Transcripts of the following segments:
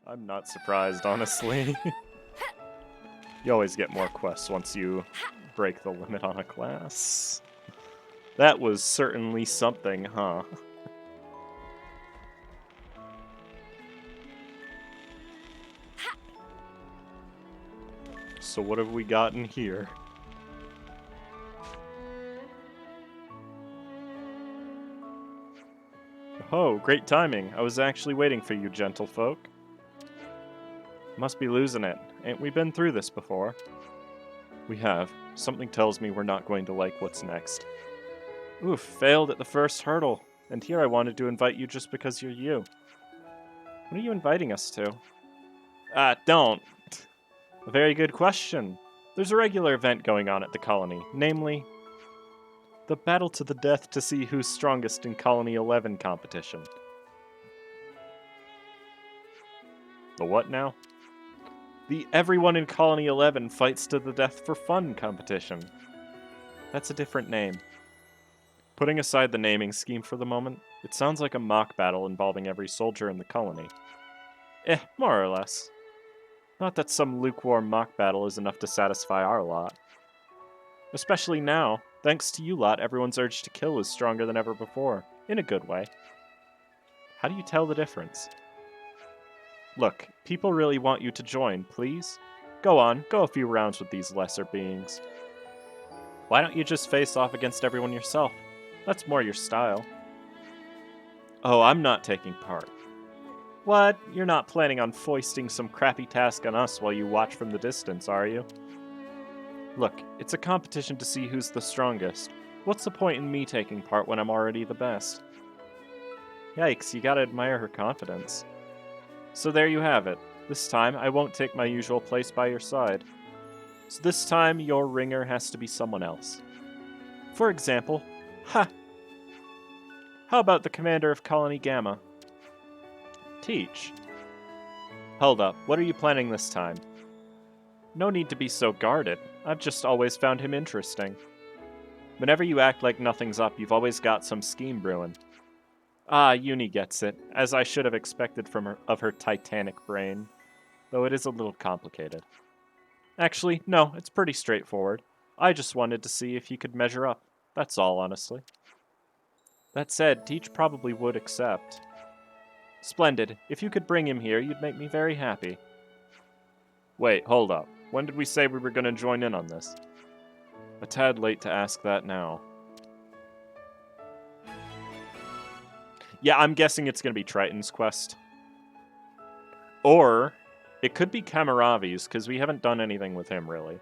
I'm not surprised, honestly. You always get more quests once you break the limit on a class. That was certainly something, huh? So what have we gotten here? Oh, great timing. I was actually waiting for you, gentlefolk. Must be losing it. Ain't we been through this before? We have. Something tells me we're not going to like what's next. Oof, failed at the first hurdle. And here I wanted to invite you just because you're you. What are you inviting us to? Don't. A very good question. There's a regular event going on at the colony, namely, the battle to the death to see who's strongest in Colony 11 competition. The what now? The Everyone in Colony 11 Fights to the Death for Fun competition. That's a different name. Putting aside the naming scheme for the moment, it sounds like a mock battle involving every soldier in the colony. More or less. Not that some lukewarm mock battle is enough to satisfy our lot. Especially now, thanks to you lot, everyone's urge to kill is stronger than ever before, in a good way. How do you tell the difference? Look, people really want you to join, please? Go on, go a few rounds with these lesser beings. Why don't you just face off against everyone yourself? That's more your style. Oh, I'm not taking part. What? You're not planning on foisting some crappy task on us while you watch from the distance, are you? Look, it's a competition to see who's the strongest. What's the point in me taking part when I'm already the best? Yikes, you gotta admire her confidence. So there you have it. This time, I won't take my usual place by your side. So this time, your ringer has to be someone else. For example, how about the commander of Colony Gamma? Teach. Hold up, what are you planning this time? No need to be so guarded. I've just always found him interesting. Whenever you act like nothing's up, you've always got some scheme brewing. Uni gets it, as I should have expected from her titanic brain, though it is a little complicated. Actually, no, it's pretty straightforward. I just wanted to see if you could measure up. That's all, honestly. That said, Teach probably would accept. Splendid. If you could bring him here, you'd make me very happy. Wait, hold up. When did we say we were going to join in on this? A tad late to ask that now. Yeah, I'm guessing it's going to be Triton's quest. Or it could be Kamaravi's, because we haven't done anything with him, really.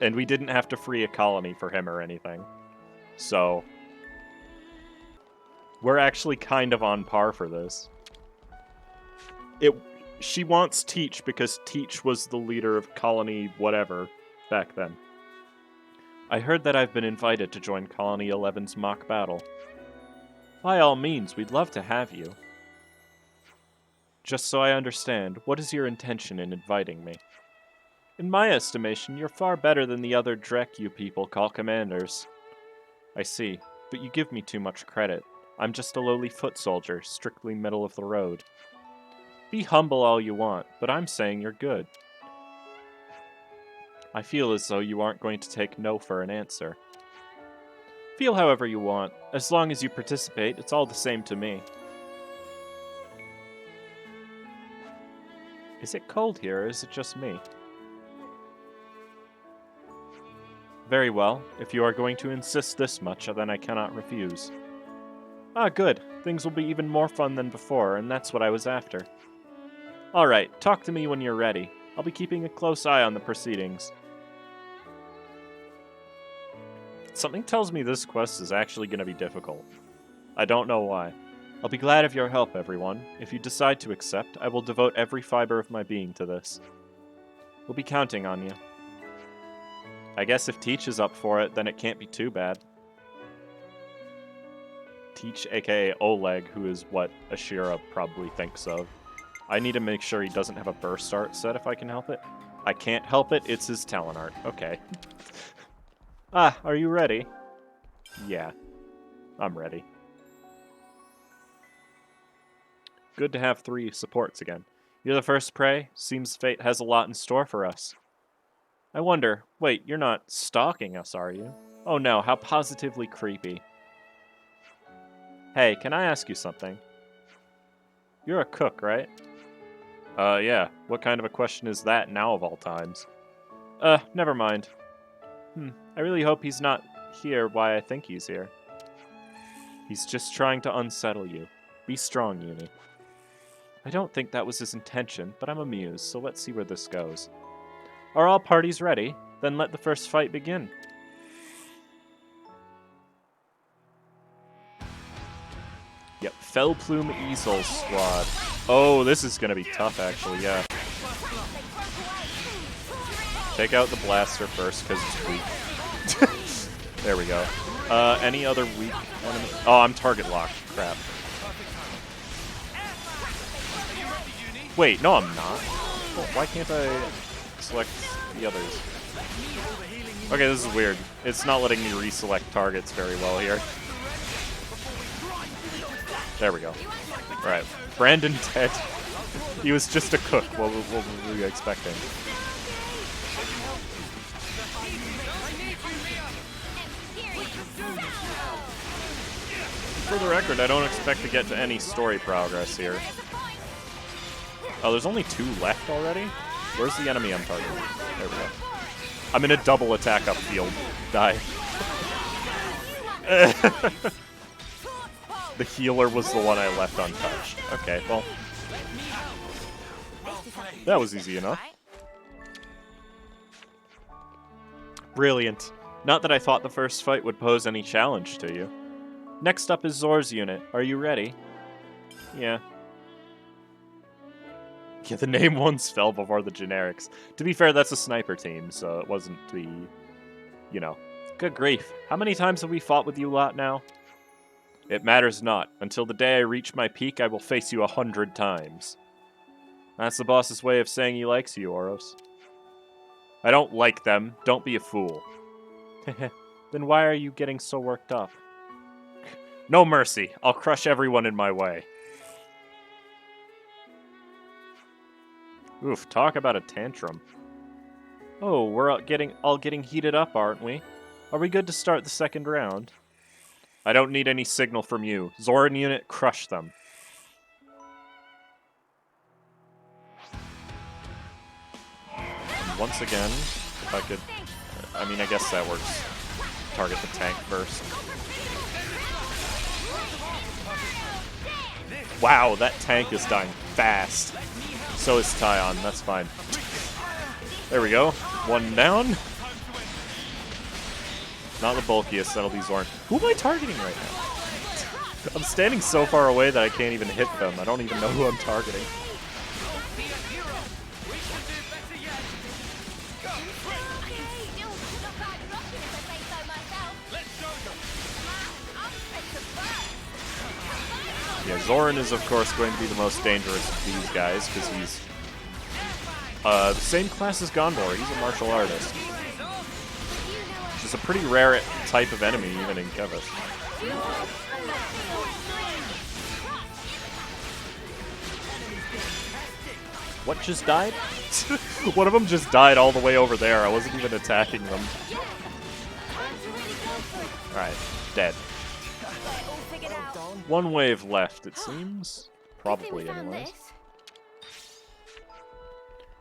And we didn't have to free a colony for him or anything. So we're actually kind of on par for this. She wants Teach because Teach was the leader of Colony whatever back then. I heard that I've been invited to join Colony 11's mock battle. By all means, we'd love to have you. Just so I understand, what is your intention in inviting me? In my estimation, you're far better than the other Drek you people call commanders. I see, but you give me too much credit. I'm just a lowly foot soldier, strictly middle of the road. Be humble all you want, but I'm saying you're good. I feel as though you aren't going to take no for an answer. Feel however you want. As long as you participate, it's all the same to me. Is it cold here, or is it just me? Very well. If you are going to insist this much, then I cannot refuse. Good. Things will be even more fun than before, and that's what I was after. Alright, talk to me when you're ready. I'll be keeping a close eye on the proceedings. Something tells me this quest is actually going to be difficult. I don't know why. I'll be glad of your help, everyone. If you decide to accept, I will devote every fiber of my being to this. We'll be counting on you. I guess if Teach is up for it, then it can't be too bad. Teach, aka Oleg, who is what Ashira probably thinks of. I need to make sure he doesn't have a burst art set if I can help it. I can't help it, it's his talent art. Okay. Are you ready? Yeah, I'm ready. Good to have 3 supports again. You're the first prey? Seems fate has a lot in store for us. I wonder, wait, you're not stalking us, are you? Oh no, how positively creepy. Hey, can I ask you something? You're a cook, right? Yeah. What kind of a question is that now of all times? Never mind. I really hope he's not here why I think he's here. He's just trying to unsettle you. Be strong, Uni. I don't think that was his intention, but I'm amused, so let's see where this goes. Are all parties ready? Then let the first fight begin. Yep, Fell Plume Easel Squad. Oh, this is gonna be tough, actually, yeah. Take out the blaster first, because it's weak. There we go. Any other weak enemy? Oh, I'm target locked. Crap. Wait, no I'm not. Oh, why can't I select the others? Okay, this is weird. It's not letting me reselect targets very well here. There we go. Alright, Brandon dead. He was just a cook. What were we expecting? For the record, I don't expect to get to any story progress here. Oh, there's only 2 left already? Where's the enemy I'm targeting? There we go. I'm in a double attack upfield. Die. The healer was the one I left untouched. Okay, well. That was easy enough. Brilliant. Not that I thought the first fight would pose any challenge to you. Next up is Zor's unit. Are you ready? Yeah. Yeah, the name ones fell before the generics. To be fair, that's a sniper team, so it wasn't the... You know. Good grief. How many times have we fought with you lot now? It matters not. Until the day I reach my peak, I will face you 100 times. That's the boss's way of saying he likes you, Oros. I don't like them. Don't be a fool. Then why are you getting so worked up? No mercy. I'll crush everyone in my way. Oof, talk about a tantrum. Oh, we're all getting heated up, aren't we? Are we good to start the second round? I don't need any signal from you. Zoran unit, crush them. And once again, if I could... I mean, I guess that works. Target the tank first. Wow, that tank is dying fast. So is Tyon, that's fine. There we go. 1 down. Not the bulkiest, that'll be Zorn. Who am I targeting right now? I'm standing so far away that I can't even hit them. I don't even know who I'm targeting. Yeah, Zoran is of course going to be the most dangerous of these guys, because he's the same class as Gondor. He's a martial artist. Which is a pretty rare type of enemy, even in Kevis. What just died? One of them just died all the way over there. I wasn't even attacking them. Alright, dead. 1 wave left, it seems. Probably, anyways.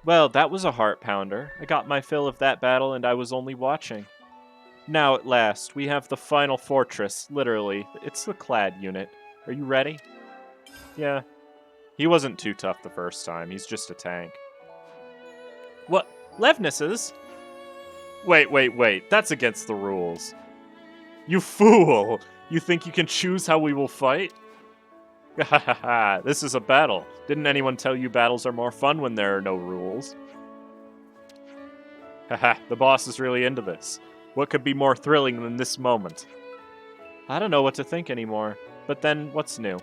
Well, that was a heart pounder. I got my fill of that battle and I was only watching. Now, at last, we have the final fortress, literally. It's the Clad unit. Are you ready? Yeah. He wasn't too tough the first time. He's just a tank. What? Levnesses? Wait. That's against the rules. You fool! You think you can choose how we will fight? Hahaha, this is a battle. Didn't anyone tell you battles are more fun when there are no rules? Haha, the boss is really into this. What could be more thrilling than this moment? I don't know what to think anymore. But then, what's new?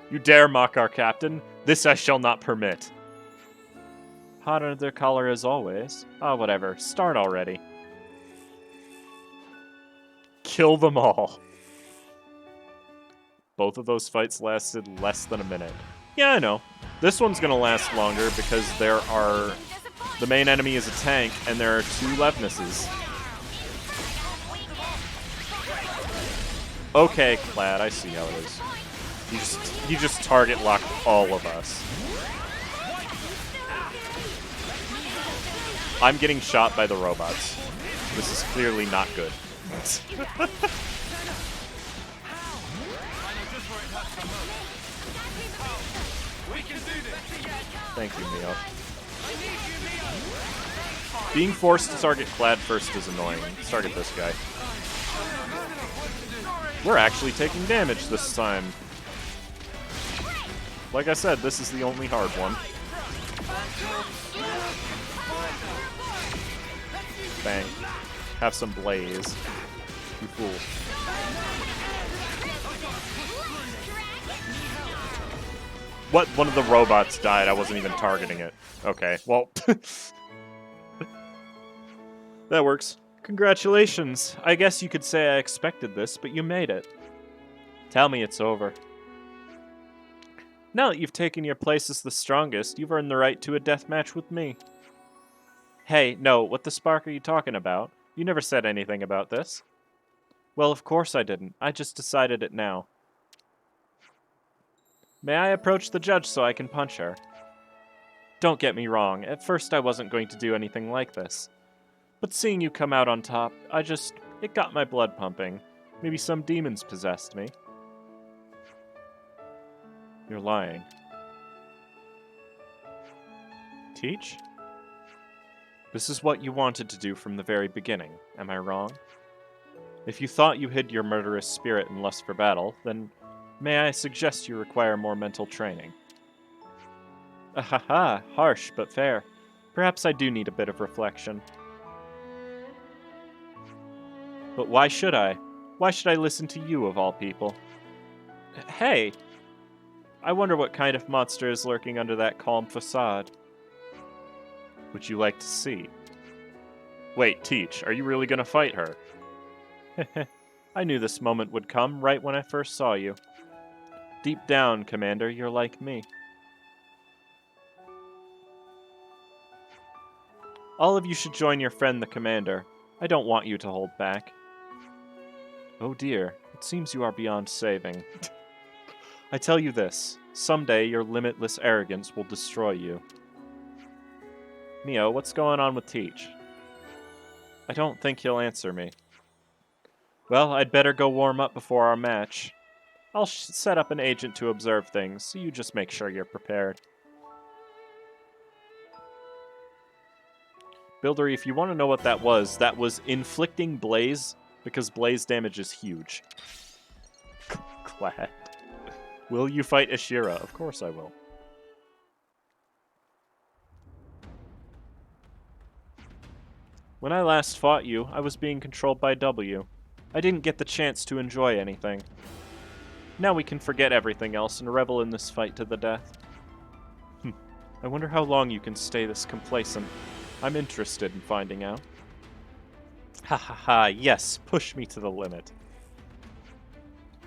You dare mock our captain? This I shall not permit. Hot under their collar as always. Ah, whatever. Start already. Kill them all. Both of those fights lasted less than a minute. Yeah, I know. This one's gonna last longer because the main enemy is a tank, and there are 2 Levnesses. Okay, Clad, I see how it is. He just target locked all of us. I'm getting shot by the robots. This is clearly not good. Thank you, Neo. Being forced to target Clad first is annoying. Let's target this guy. We're actually taking damage this time. Like I said, this is the only hard one. Bang. Have some blaze. You fool. What? One of the robots died. I wasn't even targeting it. Okay, well. That works. Congratulations. I guess you could say I expected this, but you made it. Tell me it's over. Now that you've taken your place as the strongest, you've earned the right to a death match with me. Hey, no, what the spark are you talking about? You never said anything about this. Well, of course I didn't. I just decided it now. May I approach the judge so I can punch her? Don't get me wrong, at first I wasn't going to do anything like this. But seeing you come out on top, it got my blood pumping. Maybe some demons possessed me. You're lying. Teach? This is what you wanted to do from the very beginning, am I wrong? If you thought you hid your murderous spirit in lust for battle, then may I suggest you require more mental training. Ahaha, harsh but fair. Perhaps I do need a bit of reflection. But why should I? Why should I listen to you, of all people? Hey! I wonder what kind of monster is lurking under that calm facade. Would you like to see? Wait, Teach, are you really gonna fight her? I knew this moment would come right when I first saw you. Deep down, Commander, you're like me. All of you should join your friend, the Commander. I don't want you to hold back. Oh dear, it seems you are beyond saving. I tell you this, someday your limitless arrogance will destroy you. Neo, what's going on with Teach? I don't think he'll answer me. Well, I'd better go warm up before our match. I'll set up an agent to observe things, so you just make sure you're prepared. Buildery, if you want to know what that was inflicting blaze, because blaze damage is huge. Glad. Will you fight Ashira? Of course I will. When I last fought you, I was being controlled by W. I didn't get the chance to enjoy anything. Now we can forget everything else and revel in this fight to the death. I wonder how long you can stay this complacent. I'm interested in finding out. Ha ha ha, yes, push me to the limit.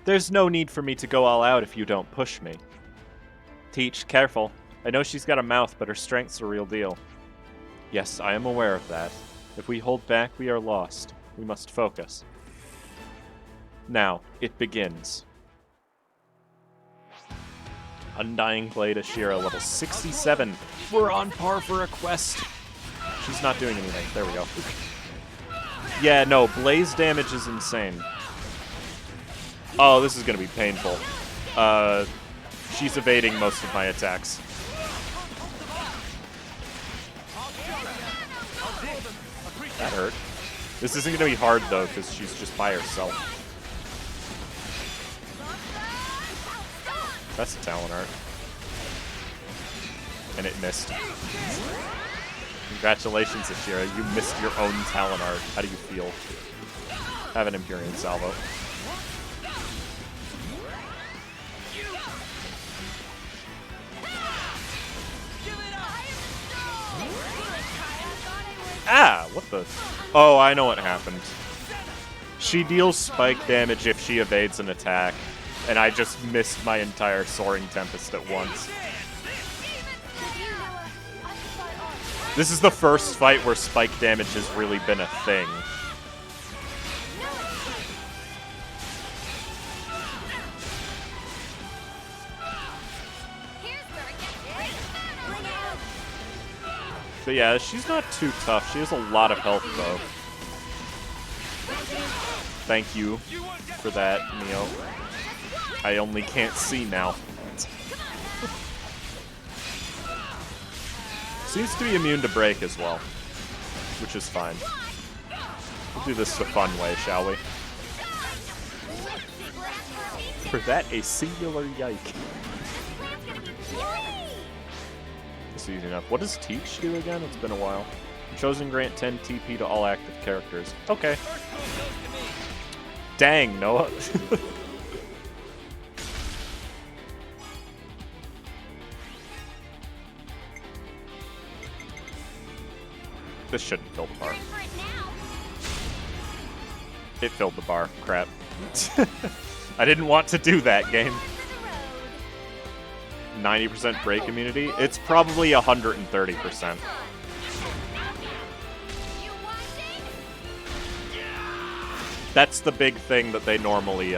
There's no need for me to go all out if you don't push me. Teach, careful. I know she's got a mouth, but her strength's a real deal. Yes, I am aware of that. If we hold back, we are lost. We must focus. Now, it begins. Undying Blade Ashira, level 67. We're on par for a quest. She's not doing anything. There we go. Yeah, no, blaze damage is insane. Oh, this is going to be painful. She's evading most of my attacks. That hurt. This isn't going to be hard, though, because she's just by herself. That's a talent art. And it missed. Congratulations, Ashira. You missed your own talent art. How do you feel? Have an Empyrean salvo. Ah! What the? Oh, I know what happened. She deals spike damage if she evades an attack. and I just missed my entire Soaring Tempest at once. This is the first fight where spike damage has really been a thing. But yeah, she's not too tough. She has a lot of health, though. Thank you for that, Neo. I only can't see now. Seems to be immune to break as well, which is fine. We'll do this the fun way, shall we? For that, a singular yike. It's easy enough. What does Teach do again? It's been a while. Chosen grant 10 TP to all active characters. Okay. Dang, Noah. This shouldn't fill the bar. It filled the bar. Crap. I didn't want to do that, game. 90% break immunity? It's probably 130%. That's the big thing that they normally,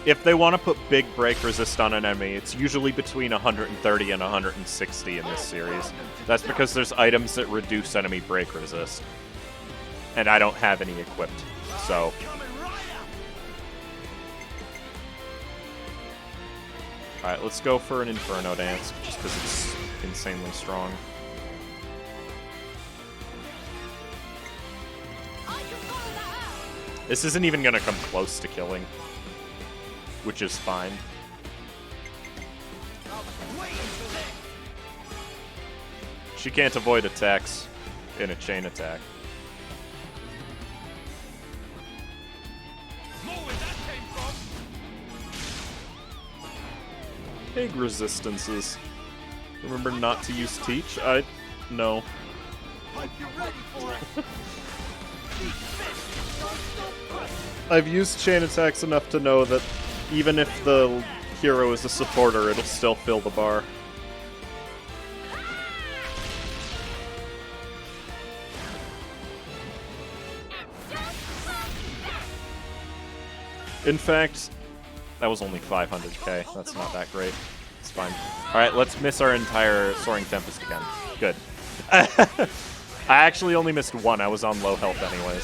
if they want to put big break resist on an enemy, it's usually between 130 and 160 in this series. That's because there's items that reduce enemy break resist. And I don't have any equipped, so... Alright, let's go for an Inferno Dance, just because it's insanely strong. This isn't even going to come close to killing, which is fine. She can't avoid attacks in a chain attack. Big resistances. Remember not to use Teach? No. I've used chain attacks enough to know that even if the hero is a supporter, it'll still fill the bar. In fact, that was only 500k. That's not that great. It's fine. Alright, let's miss our entire Soaring Tempest again. Good. I actually only missed one. I was on low health anyways.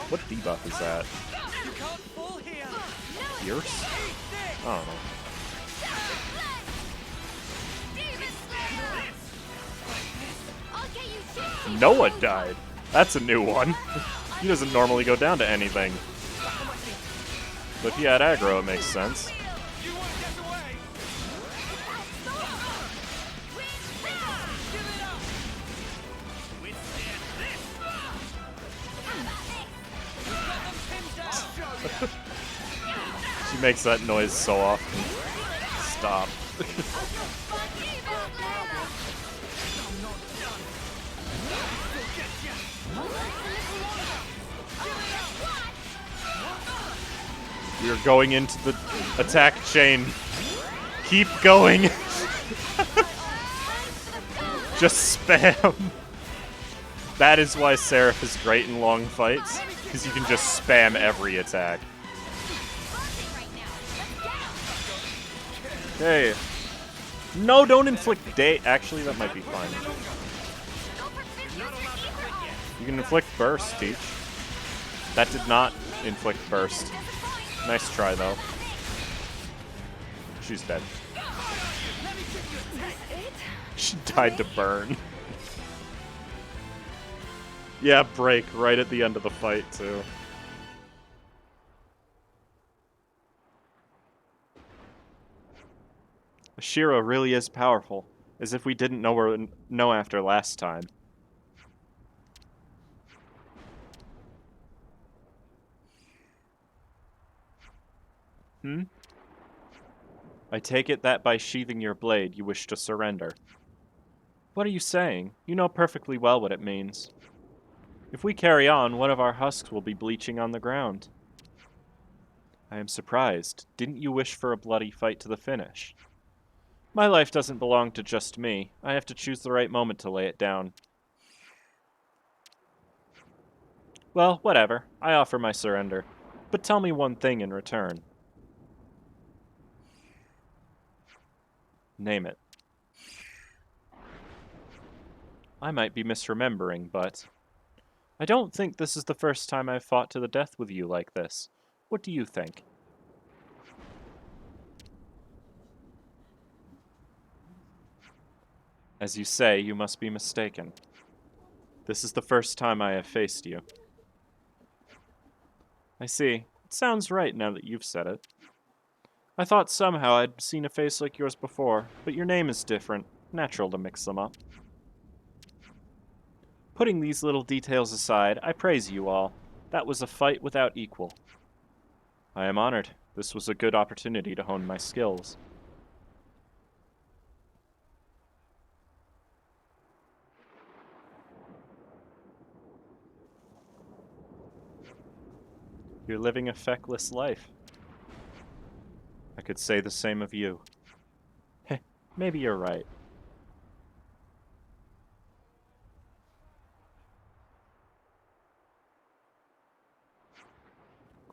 What debuff is that? Fierce? I don't know. Noah died. That's a new one. He doesn't normally go down to anything. But if he had aggro, it makes sense. She makes that noise so often. Stop. You're going into the attack chain. Keep going. Just spam. That is why Seraph is great in long fights, because you can just spam every attack. Hey. No, don't inflict Actually, that might be fine. You can inflict burst, Teach. That did not inflict burst. Nice try, though. She's dead. She died to burn. Yeah, break right at the end of the fight, too. Shiro really is powerful, as if we didn't know after last time. I take it that by sheathing your blade, you wish to surrender. What are you saying? You know perfectly well what it means. If we carry on, one of our husks will be bleaching on the ground. I am surprised. Didn't you wish for a bloody fight to the finish? My life doesn't belong to just me. I have to choose the right moment to lay it down. Well, whatever. I offer my surrender. But tell me one thing in return. Name it. I might be misremembering, but I don't think this is the first time I've fought to the death with you like this. What do you think? As you say, you must be mistaken. This is the first time I have faced you. I see. It sounds right now that you've said it. I thought somehow I'd seen a face like yours before, but your name is different. Natural to mix them up. Putting these little details aside, I praise you all. That was a fight without equal. I am honored. This was a good opportunity to hone my skills. You're living a feckless life. I could say the same of you. Heh, maybe you're right.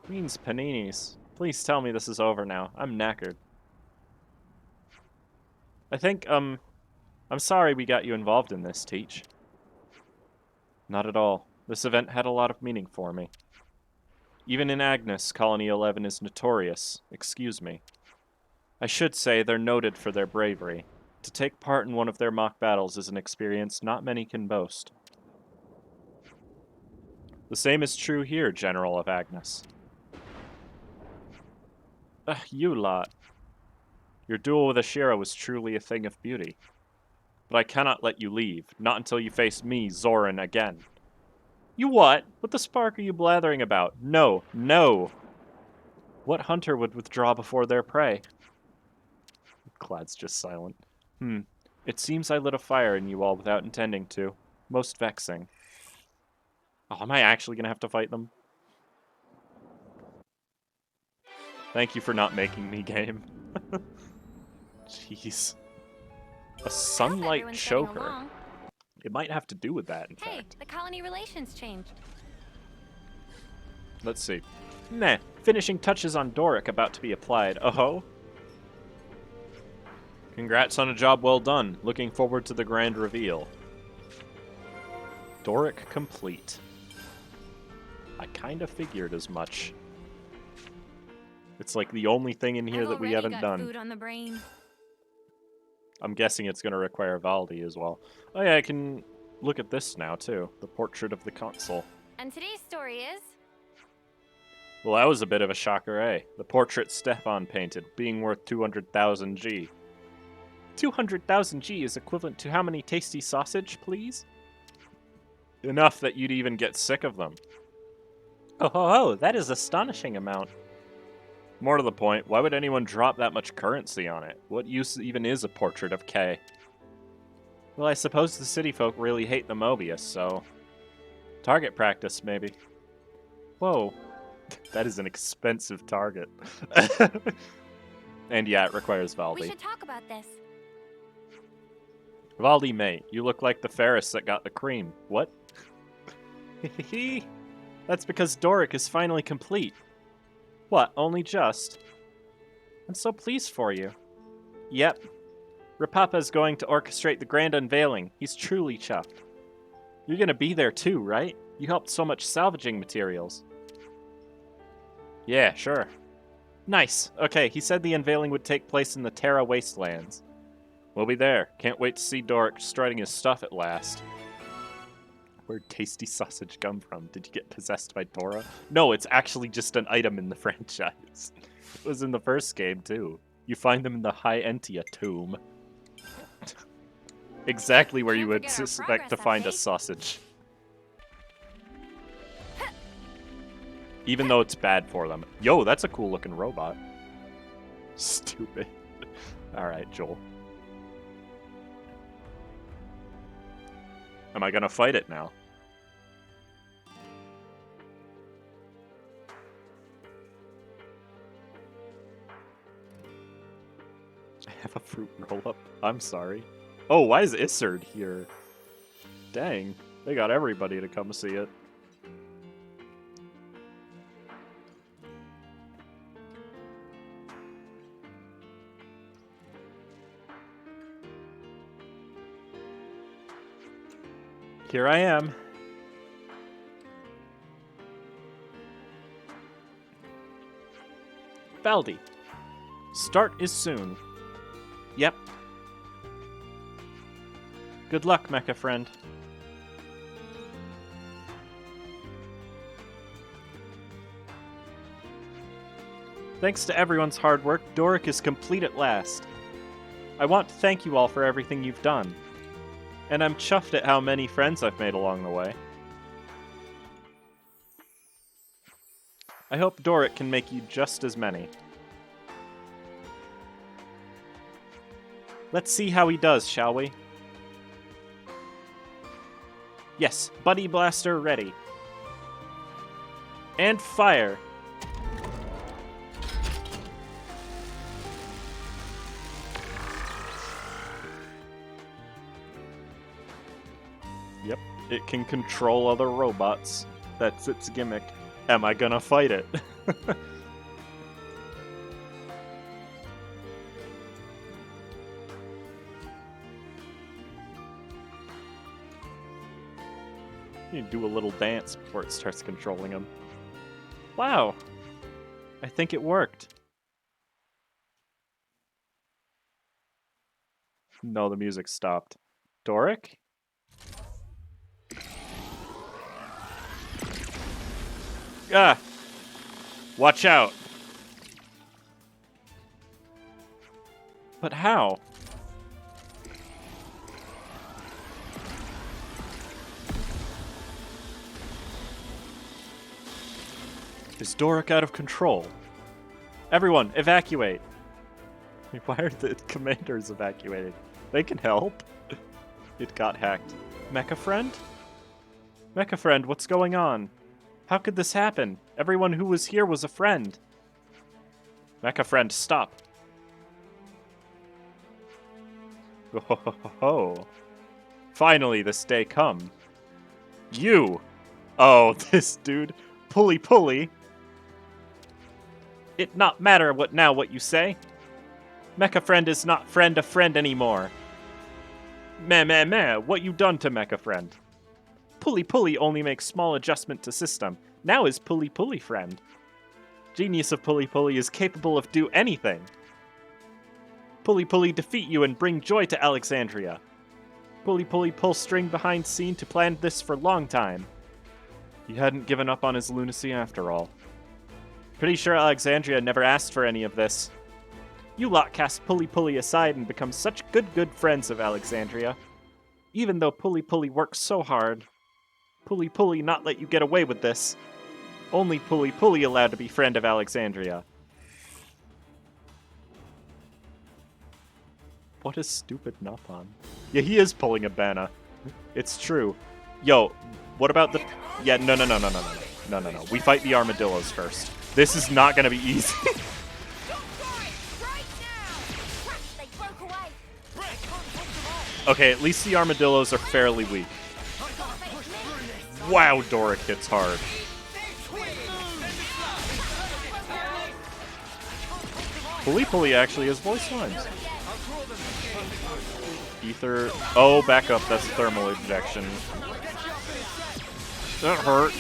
Queen's paninis. Please tell me this is over now. I'm knackered. I think, I'm sorry we got you involved in this, Teach. Not at all. This event had a lot of meaning for me. Even in Agnes, Colony 11 is notorious. Excuse me. I should say they're noted for their bravery. To take part in one of their mock battles is an experience not many can boast. The same is true here, General of Agnes. You lot. Your duel with Ashira was truly a thing of beauty. But I cannot let you leave, not until you face me, Zoran, again. You what? What the spark are you blathering about? No, no! What hunter would withdraw before their prey? Clad's just silent. It seems I lit a fire in you all without intending to. Most vexing. Oh, am I actually gonna have to fight them? Thank you for not making me, game. Jeez. A sunlight choker. It might have to do with that, in fact. The colony relations changed. Let's see. Meh. Finishing touches on Doric about to be applied. Oh-ho. Congrats on a job well done. Looking forward to the grand reveal. Doric complete. I kind of figured as much. It's like the only thing in here that we haven't done. Food on the brain. I'm guessing it's going to require Valdi as well. Oh yeah, I can look at this now too. The portrait of the consul. And today's story is... Well, that was a bit of a shocker, eh? The portrait Stefan painted, being worth 200,000 G. 200,000 G is equivalent to how many tasty sausage, please? Enough that you'd even get sick of them. Oh, that is astonishing amount. More to the point, why would anyone drop that much currency on it? What use even is a portrait of K? Well, I suppose the city folk really hate the Mobius, so... Target practice, maybe. Whoa. That is an expensive target. And yeah, it requires Valdi. We should talk about this. Valdi, mate, you look like the Ferris that got the cream. What? That's because Doric is finally complete. What, only just? I'm so pleased for you. Yep. Rapapa's going to orchestrate the grand unveiling. He's truly chuffed. You're gonna be there too, right? You helped so much salvaging materials. Yeah, sure. Nice. Okay, he said the unveiling would take place in the Terra Wastelands. We'll be there. Can't wait to see Doric strutting his stuff at last. Where'd tasty sausage come from? Did you get possessed by Tora? No, it's actually just an item in the franchise. It was in the first game, too. You find them in the High Entia tomb. Exactly where you would suspect to find a sausage. Even though it's bad for them. Yo, that's a cool looking robot. Stupid. Alright, Joel. Am I gonna fight it now? I have a fruit roll-up. I'm sorry. Oh, why is Isard here? Dang, they got everybody to come see it. Here I am. Baldi. Start is soon. Yep. Good luck, mecha friend. Thanks to everyone's hard work, Doric is complete at last. I want to thank you all for everything you've done. And I'm chuffed at how many friends I've made along the way. I hope Doric can make you just as many. Let's see how he does, shall we? Yes, Buddy Blaster ready. And fire! Yep, it can control other robots. That's its gimmick. Am I gonna fight it? You do a little dance before it starts controlling him. Wow! I think it worked. No, the music stopped. Doric? Ah! Watch out! But how? Is Doric out of control? Everyone, evacuate! Why are the commanders evacuating? They can help. It got hacked. Mecha friend? Mecha friend, what's going on? How could this happen? Everyone who was here was a friend. Mecha friend, stop. Oh. Finally, this day come. You! Oh, this dude. Pulley. It not matter what you say. Mecha friend is not friend a friend anymore. Meh, what you done to Mecha friend? Pulley only makes small adjustment to system. Now is Pulley friend. Genius of Pulley is capable of do anything. Pulley defeat you and bring joy to Alexandria. Pulley pull string behind scene to plan this for long time. He hadn't given up on his lunacy after all. Pretty sure Alexandria never asked for any of this. You lot cast Pulley aside and become such good friends of Alexandria. Even though Pulley works so hard. Pulley not let you get away with this. Only Pulley allowed to be friend of Alexandria. What is stupid Napon? Yeah, he is pulling a banner. It's true. Yo, what about the... Yeah, no. We fight the armadillos first. This is not gonna be easy. Okay, at least the armadillos are fairly weak. Wow, Doric hits hard. Pulley actually has voice lines. Ether. Oh, back up. That's thermal injection. That hurt.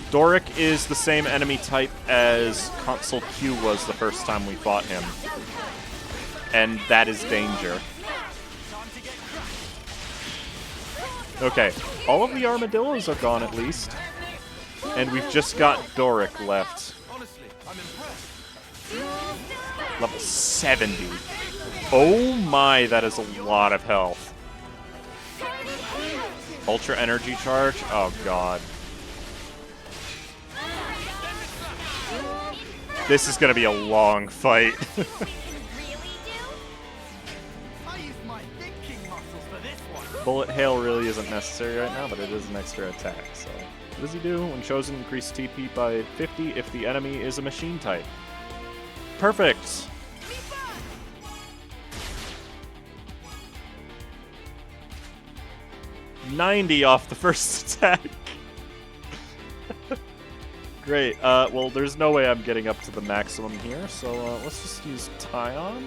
Doric is the same enemy type as Consul Q was the first time we fought him. And that is danger. Okay, all of the armadillos are gone at least. And we've just got Doric left. Level 70. Oh my, that is a lot of health. Ultra energy charge? Oh god. This is gonna be a long fight. Bullet Hail really isn't necessary right now, but it is an extra attack, so... What does he do? When chosen, increase TP by 50 if the enemy is a machine type. Perfect. $90 off the first attack. Great. Well, there's no way I'm getting up to the maximum here, so let's just use Tyon.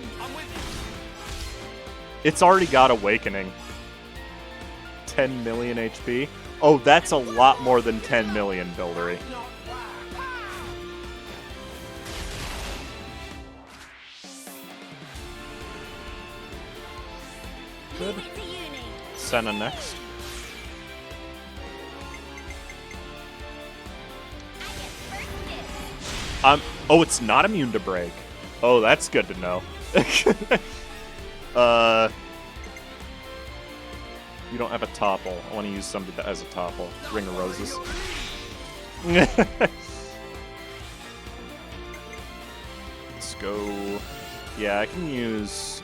It's already got Awakening. 10 million HP. Oh, that's a lot more than 10 million, Buildery. Good. Senna next. Oh, it's not immune to break. Oh, that's good to know. You don't have a topple. I want to use somebody that has a topple. Ring of Roses. Let's go. Yeah, I can use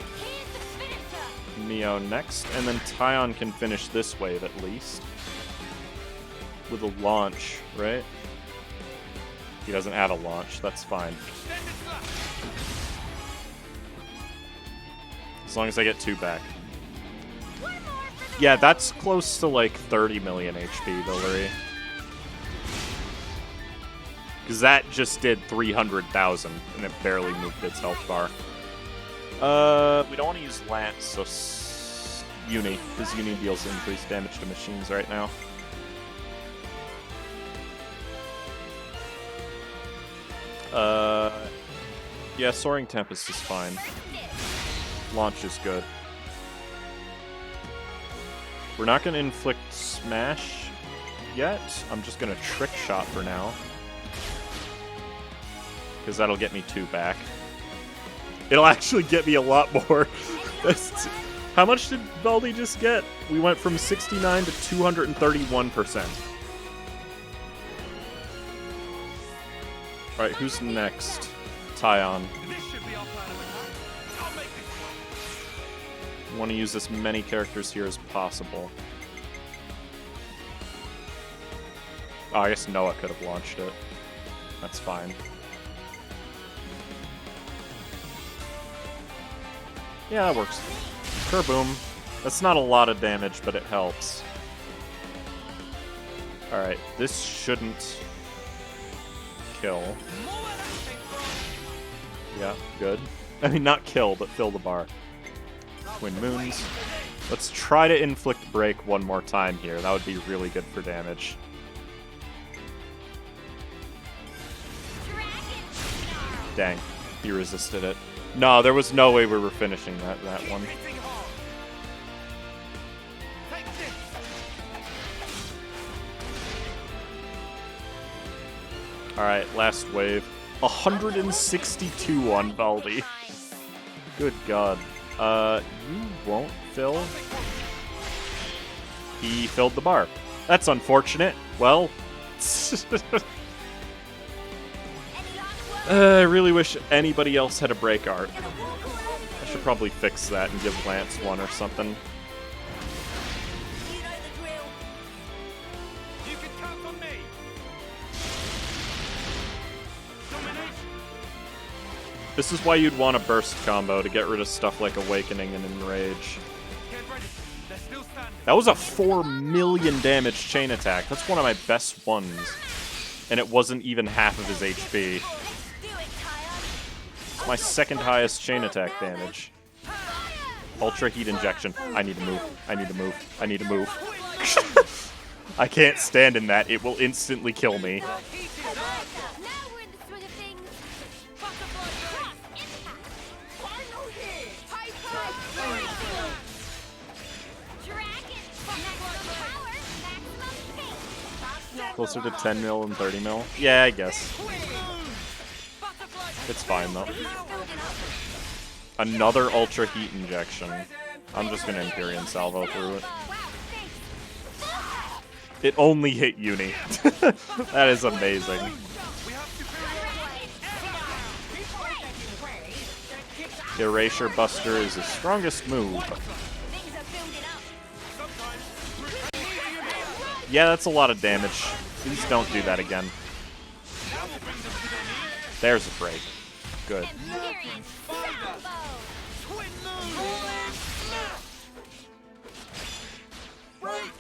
Neo next, and then Tyon can finish this wave at least. With a launch, right? He doesn't have a launch, that's fine. As long as I get 2 back. Yeah, that's close to like 30 million HP, Buildery. Because that just did 300,000, and it barely moved its health bar. We don't want to use Lance, so Uni, because Uni deals increased damage to machines right now. Yeah, Soaring Tempest is fine. Launch is good. We're not going to inflict Smash yet. I'm just going to Trick Shot for now. Because that'll get me 2 back. It'll actually get me a lot more. How much did Baldi just get? We went from 69 to 231%. Alright, who's next? Tyon. I want to use as many characters here as possible. Oh, I guess Noah could have launched it. That's fine. Yeah, that works. Kerboom. That's not a lot of damage, but it helps. Alright, this shouldn't kill. Yeah, good. I mean, not kill, but fill the bar. Twin Moons. Let's try to inflict break one more time here. That would be really good for damage. Dang, he resisted it. No, there was no way we were finishing that one. Alright, last wave. 162 on Baldi. Good god. You won't fill? He filled the bar. That's unfortunate. Well... I really wish anybody else had a break art. I should probably fix that and give Lance one or something. This is why you'd want a burst combo to get rid of stuff like Awakening and Enrage. That was a 4 million damage chain attack. That's one of my best ones. And it wasn't even half of his HP. It's my second highest chain attack damage. Ultra Heat Injection. I need to move. I need to move. I need to move. I can't stand in that. It will instantly kill me. Closer to 10 mil and 30 mil? Yeah, I guess. It's fine, though. Another Ultra Heat Injection. I'm just gonna Empyrean Salvo through it. It only hit Uni. That is amazing. Erasure Buster is his strongest move. Yeah, that's a lot of damage. Please don't do that again. There's a break. good. Imperious Salvo! Twin moon! Break!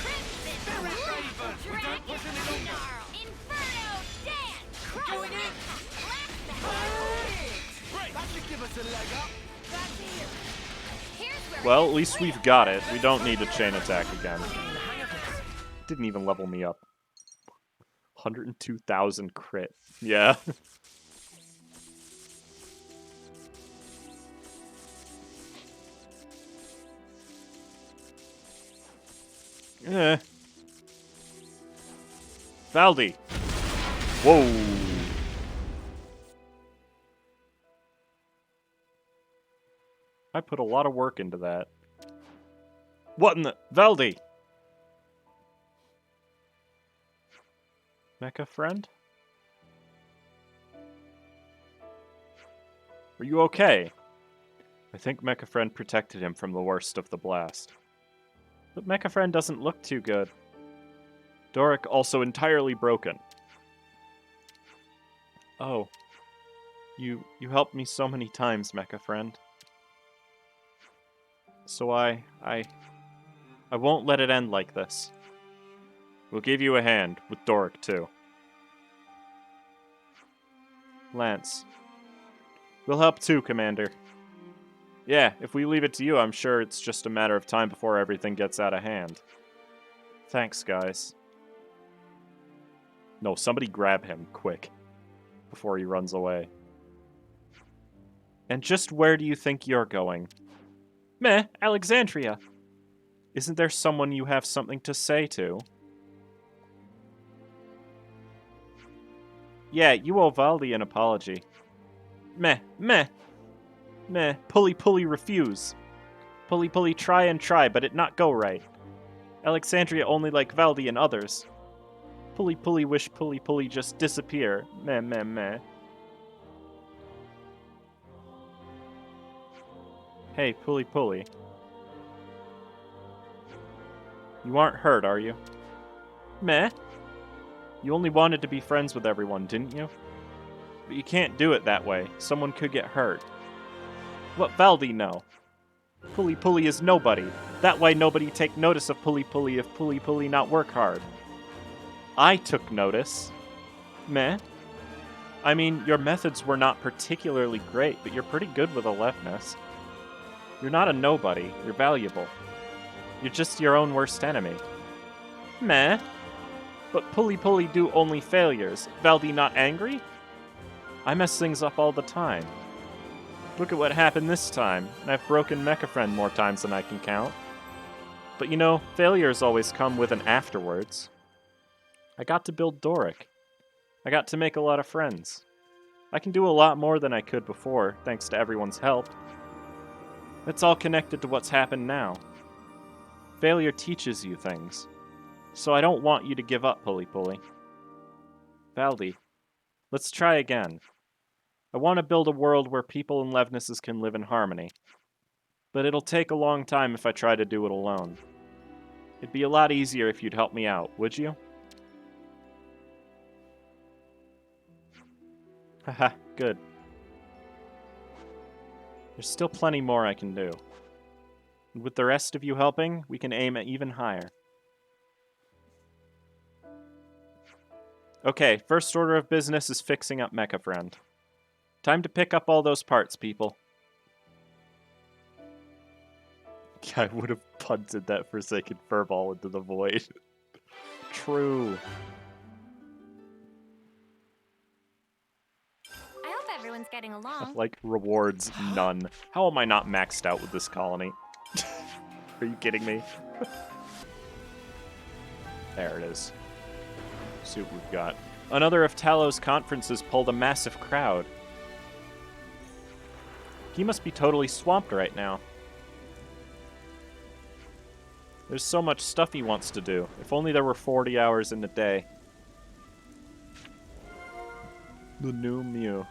Crimson Spirit Raven! We Dragon don't push any longer! Snarl! Inferno Dance! Doing it! Black That should give us a leg up! That's here. Here's where Well, it at least we've got it. We don't need to chain attack again. Didn't even level me up. 102,000 crit. Yeah. Eh. Valdi. Whoa. I put a lot of work into that. What in the... Valdi! Mecha friend? Are you okay? I think Mecha friend protected him from the worst of the blast. But Mecha friend doesn't look too good. Doric also entirely broken. Oh. You helped me so many times, Mecha friend. So I won't let it end like this. We'll give you a hand, with Doric too. Lance. We'll help too, Commander. Yeah, if we leave it to you, I'm sure it's just a matter of time before everything gets out of hand. Thanks, guys. No, somebody grab him, quick. Before he runs away. And just where do you think you're going? Meh, Alexandria. Isn't there someone you have something to say to? Yeah, you owe Valdi an apology. Meh, meh. Meh, pulley refuse. Pulley try and try, but it not go right. Alexandria only like Valdi and others. Pulley wish pulley just disappear. Meh, meh, meh. Hey, pulley. You aren't hurt, are you? Meh. You only wanted to be friends with everyone, didn't you? But you can't do it that way. Someone could get hurt. What Valdi know? Pulley is nobody. That way nobody take notice of pulley if pulley not work hard. I took notice. Meh. I mean, your methods were not particularly great, but you're pretty good with alertness. You're not a nobody. You're valuable. You're just your own worst enemy. Meh. But pulley do only failures. Valdi not angry? I mess things up all the time. Look at what happened this time, and I've broken Mecha Friend more times than I can count. But you know, failures always come with an afterwards. I got to build Doric. I got to make a lot of friends. I can do a lot more than I could before, thanks to everyone's help. It's all connected to what's happened now. Failure teaches you things. So I don't want you to give up, pulley. Valdi, let's try again. I want to build a world where people and Levnesses can live in harmony. But it'll take a long time if I try to do it alone. It'd be a lot easier if you'd help me out, would you? Haha, good. There's still plenty more I can do. And with the rest of you helping, we can aim at even higher. Okay, first order of business is fixing up Mecha Friend. Time to pick up all those parts, people. I would have punted that Forsaken Furball into the void. True. I hope everyone's getting along. Like, rewards, none. How am I not maxed out with this colony? Are you kidding me? There it is. See what we've got. Another of Talos' conferences pulled a massive crowd. He must be totally swamped right now. There's so much stuff he wants to do. If only there were 40 hours in a day. The new Mew.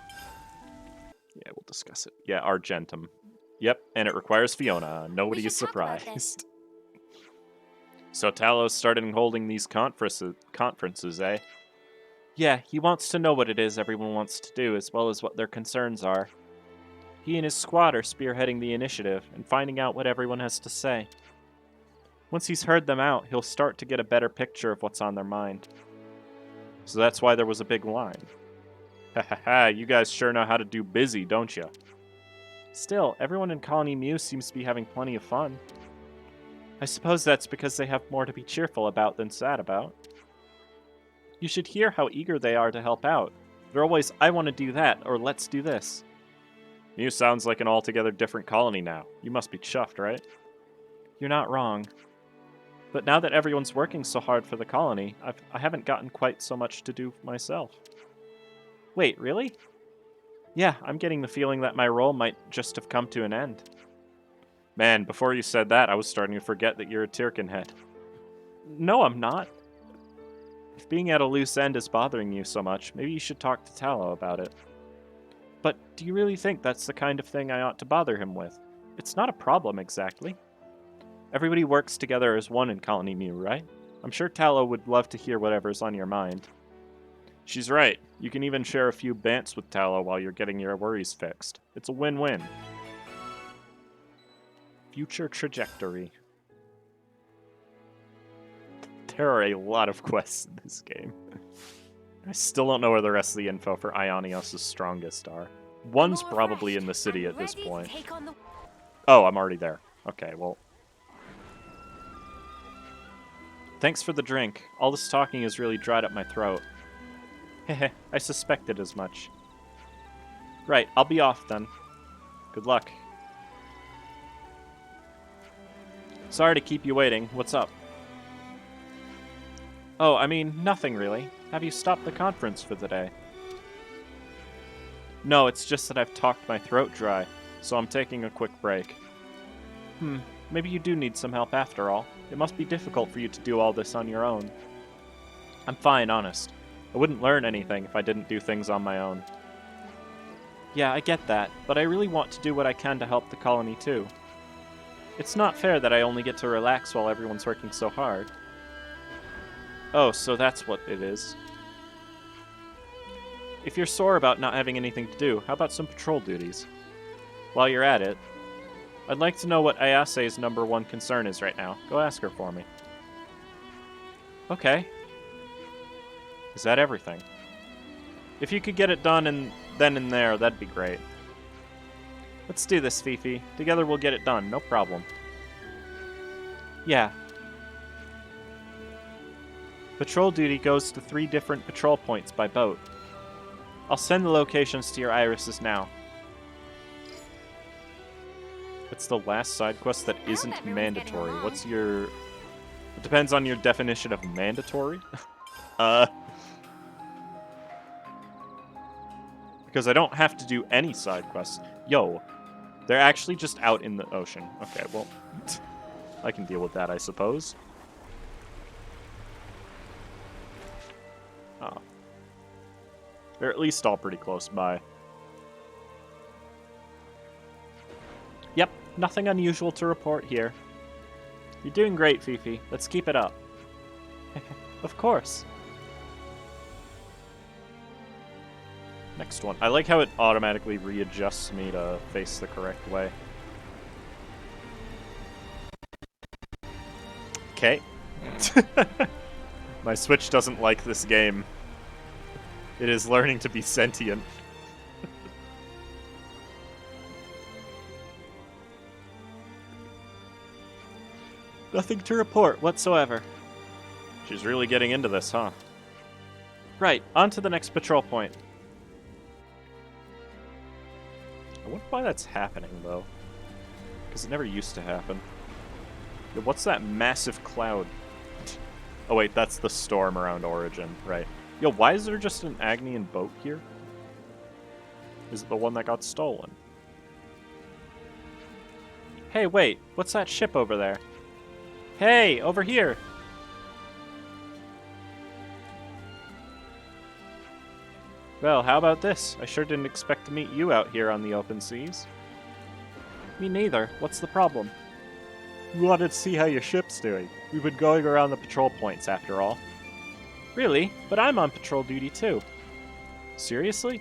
Yeah, we'll discuss it. Yeah, Argentum. Yep, and it requires Fiona. Nobody We is should talk about surprised. So Talos started holding these conferences, eh? Yeah, he wants to know what it is everyone wants to do, as well as what their concerns are. He and his squad are spearheading the initiative and finding out what everyone has to say. Once he's heard them out, he'll start to get a better picture of what's on their mind. So that's why there was a big line. Ha ha ha, you guys sure know how to do busy, don't you? Still, everyone in Colony Mew seems to be having plenty of fun. I suppose that's because they have more to be cheerful about than sad about. You should hear how eager they are to help out. They're always, I want to do that, or let's do this. Mew sounds like an altogether different colony now. You must be chuffed, right? You're not wrong. But now that everyone's working so hard for the colony, I haven't gotten quite so much to do myself. Wait, really? Yeah, I'm getting the feeling that my role might just have come to an end. Man, before you said that, I was starting to forget that you're a Tirkin head. No, I'm not. If being at a loose end is bothering you so much, maybe you should talk to Tallow about it. But do you really think that's the kind of thing I ought to bother him with? It's not a problem, exactly. Everybody works together as one in Colony Mew, right? I'm sure Tallow would love to hear whatever's on your mind. She's right. You can even share a few bants with Tallow while you're getting your worries fixed. It's a win-win. Future trajectory. There are a lot of quests in this game. I still don't know where the rest of the info for Ionios' strongest are. One's probably in the city at this point. Oh, I'm already there. Okay, well. Thanks for the drink. All this talking has really dried up my throat. Heh, I suspected as much. Right, I'll be off then. Good luck. Sorry to keep you waiting. What's up? Oh, I mean, nothing really. Have you stopped the conference for the day? No, it's just that I've talked my throat dry, so I'm taking a quick break. Maybe you do need some help after all. It must be difficult for you to do all this on your own. I'm fine, honest. I wouldn't learn anything if I didn't do things on my own. Yeah, I get that, but I really want to do what I can to help the colony too. It's not fair that I only get to relax while everyone's working so hard. Oh, so that's what it is. If you're sore about not having anything to do, how about some patrol duties? While you're at it, I'd like to know what Ayase's #1 concern is right now. Go ask her for me. Okay. Is that everything? If you could get it done then and there, that'd be great. Let's do this, Fifi. Together we'll get it done, no problem. Yeah. Patrol duty goes to 3 different patrol points by boat. I'll send the locations to your irises now. What's the last side quest that isn't mandatory? What's your... It depends on your definition of mandatory. Because I don't have to do any side quests. Yo, they're actually just out in the ocean. Okay, well, I can deal with that, I suppose. Oh. They're at least all pretty close by. Yep, nothing unusual to report here. You're doing great, Fifi. Let's keep it up. Of course. Next one. I like how it automatically readjusts me to face the correct way. Okay. My Switch doesn't like this game. It is learning to be sentient. Nothing to report whatsoever. She's really getting into this, huh? Right, on to the next patrol point. I wonder why that's happening, though. Because it never used to happen. Yo, what's that massive cloud? Oh wait, that's the storm around Origin, right. Yo, why is there just an Agnian boat here? Is it the one that got stolen? Hey, wait, what's that ship over there? Hey, over here! Well, how about this? I sure didn't expect to meet you out here on the open seas. Me neither. What's the problem? We wanted to see how your ship's doing. We've been going around the patrol points, after all. Really? But I'm on patrol duty too. Seriously?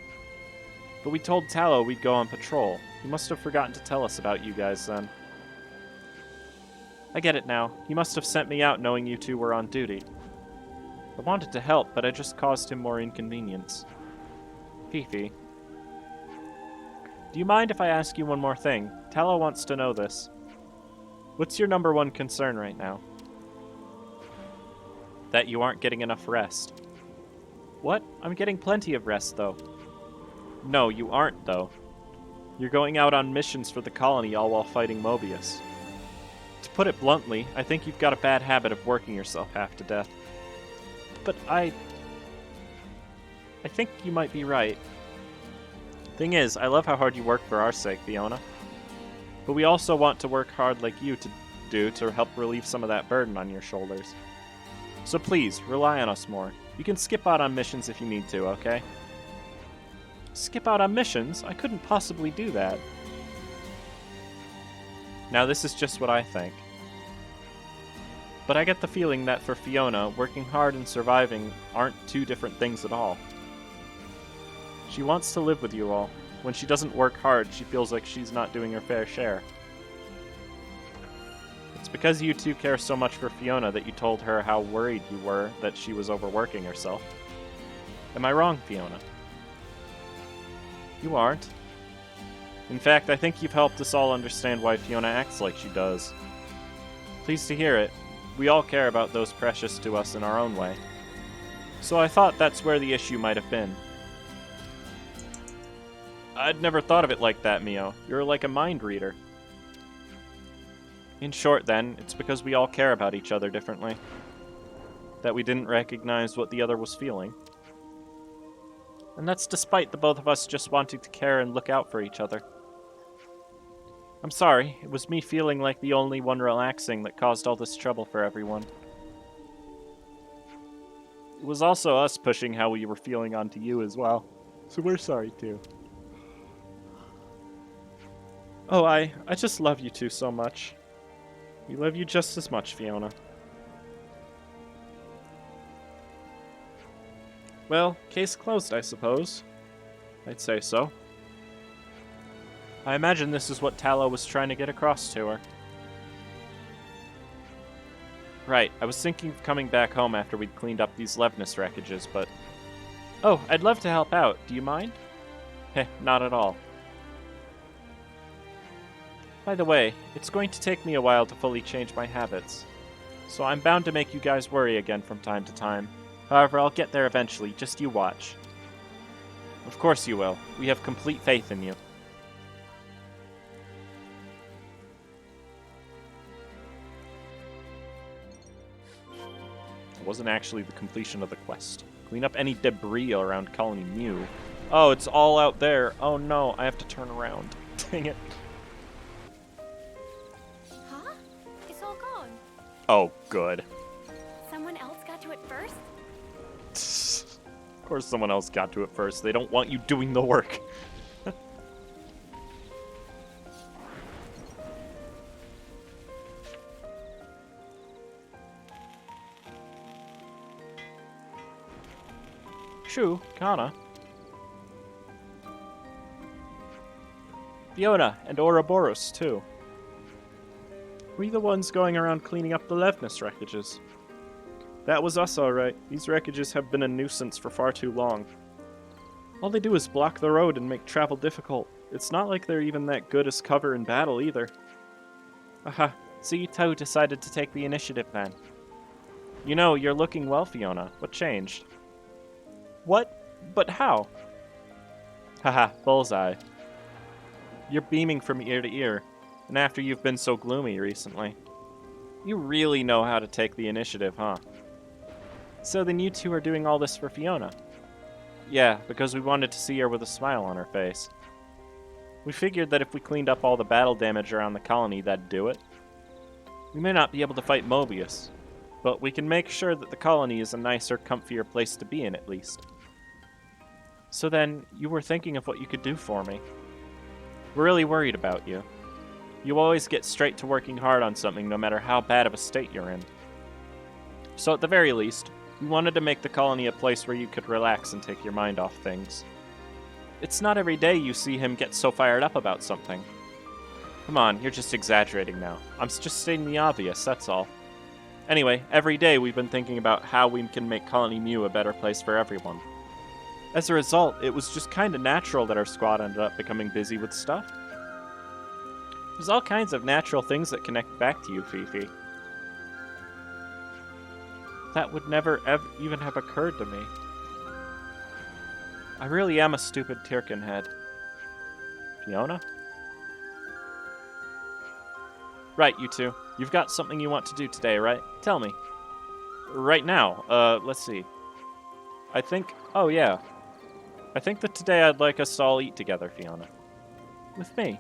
But we told Tallow we'd go on patrol. He must have forgotten to tell us about you guys then. I get it now. He must have sent me out knowing you two were on duty. I wanted to help, but I just caused him more inconvenience. Fifi. Do you mind if I ask you one more thing? Tallow wants to know this. What's your number one concern right now? That you aren't getting enough rest. What? I'm getting plenty of rest, though. No, you aren't, though. You're going out on missions for the colony all while fighting Mobius. To put it bluntly, I think you've got a bad habit of working yourself half to death. But I think you might be right. Thing is, I love how hard you work for our sake, Fiona. But we also want to work hard like you do to help relieve some of that burden on your shoulders. So please, rely on us more. You can skip out on missions if you need to, okay? Skip out on missions? I couldn't possibly do that. Now this is just what I think. But I get the feeling that for Fiona, working hard and surviving aren't two different things at all. She wants to live with you all. When she doesn't work hard, she feels like she's not doing her fair share. It's because you two care so much for Fiona that you told her how worried you were that she was overworking herself. Am I wrong, Fiona? You aren't. In fact, I think you've helped us all understand why Fiona acts like she does. Pleased to hear it. We all care about those precious to us in our own way. So I thought that's where the issue might have been. I'd never thought of it like that, Mio. You're like a mind reader. In short, then, it's because we all care about each other differently. That we didn't recognize what the other was feeling. And that's despite the both of us just wanting to care and look out for each other. I'm sorry, it was me feeling like the only one relaxing that caused all this trouble for everyone. It was also us pushing how we were feeling onto you as well. So we're sorry too. Oh, I just love you two so much. We love you just as much, Fiona. Well, case closed, I suppose. I'd say so. I imagine this is what Tallow was trying to get across to her. Right, I was thinking of coming back home after we'd cleaned up these Levnus wreckages, but... Oh, I'd love to help out. Do you mind? Heh, not at all. By the way, it's going to take me a while to fully change my habits, so I'm bound to make you guys worry again from time to time. However, I'll get there eventually, just you watch. Of course you will. We have complete faith in you. It wasn't actually the completion of the quest. Clean up any debris around Colony Mu. Oh, it's all out there. Oh no, I have to turn around. Dang it. Huh? It's all gone. Oh, good. Someone else got to it first? Of course someone else got to it first. They don't want you doing the work. True, Kana. Fiona and Ouroboros, too. We the ones going around cleaning up the Levnus wreckages. That was us, alright. These wreckages have been a nuisance for far too long. All they do is block the road and make travel difficult. It's not like they're even that good as cover in battle, either. Aha, so you two decided to take the initiative then. You know, you're looking well, Fiona. What changed? What? But how? Haha, bullseye. You're beaming from ear to ear, and after you've been so gloomy recently. You really know how to take the initiative, huh? So then you two are doing all this for Fiona? Yeah, because we wanted to see her with a smile on her face. We figured that if we cleaned up all the battle damage around the colony, that'd do it. We may not be able to fight Mobius, but we can make sure that the colony is a nicer, comfier place to be in at least. So then, you were thinking of what you could do for me. We're really worried about you. You always get straight to working hard on something no matter how bad of a state you're in. So at the very least, We wanted to make the colony a place where you could relax and take your mind off things. It's not every day you see him get so fired up about something. Come on, you're just exaggerating now. I'm just stating the obvious, that's all. Anyway, every day we've been thinking about how we can make Colony Mu a better place for everyone. As a result, it was just kinda natural that our squad ended up becoming busy with stuff. There's all kinds of natural things that connect back to you, Fifi. That would never even have occurred to me. I really am a stupid Tirkin head. Fiona? Right, you two. You've got something you want to do today, right? Tell me. Right now. Let's see. Oh yeah. I think that today I'd like us to all eat together, Fiona. With me?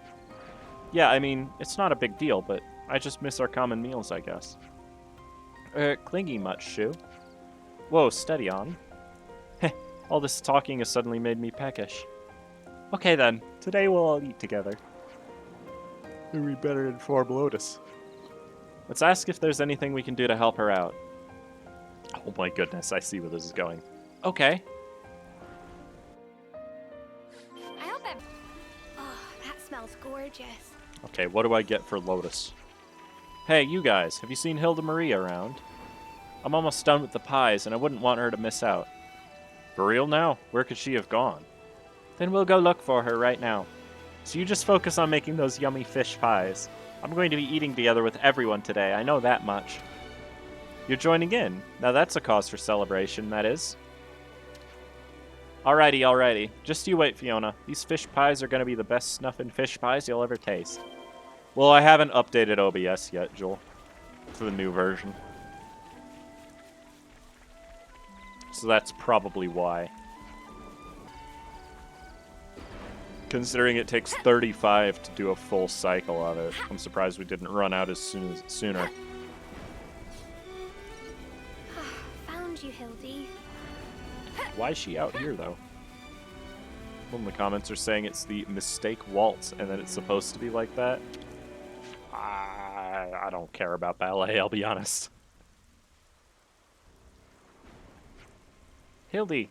Yeah, I mean, it's not a big deal, but I just miss our common meals, I guess. Clingy much, Shu? Whoa, steady on. Heh, all this talking has suddenly made me peckish. Okay then, today we'll all eat together. We better inform Lotus. Let's ask if there's anything we can do to help her out. Oh my goodness, I see where this is going. Okay. I hope that. Oh, that smells gorgeous. Okay, what do I get for Lotus? Hey, you guys, have you seen Hilda Marie around? I'm almost done with the pies, and I wouldn't want her to miss out. For real now? Where could she have gone? Then we'll go look for her right now. So you just focus on making those yummy fish pies. I'm going to be eating together with everyone today, I know that much. You're joining in. Now that's a cause for celebration, that is. Alrighty. Just you wait, Fiona. These fish pies are going to be the best snuffin' fish pies you'll ever taste. Well, I haven't updated OBS yet, Joel. For the new version. So that's probably why. Considering it takes 35 to do a full cycle of it, I'm surprised we didn't run out sooner. Found you, Hildy. Why is she out here, though? One of the comments are saying it's the mistake waltz, and that it's supposed to be like that. I don't care about ballet, I'll be honest. Hildy.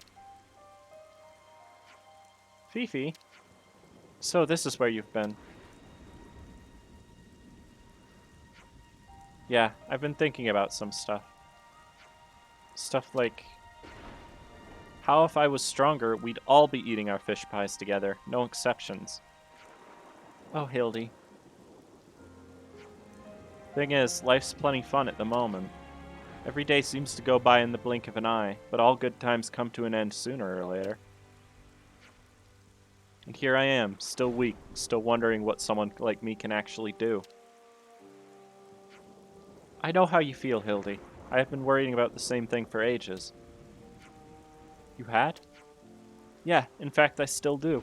Fifi. So this is where you've been. Yeah, I've been thinking about some stuff. Stuff like, how if I was stronger, we'd all be eating our fish pies together, no exceptions. Oh, Hildy. Thing is, life's plenty fun at the moment. Every day seems to go by in the blink of an eye, but all good times come to an end sooner or later. And here I am, still weak, still wondering what someone like me can actually do. I know how you feel, Hildy. I have been worrying about the same thing for ages. You had? Yeah, in fact, I still do.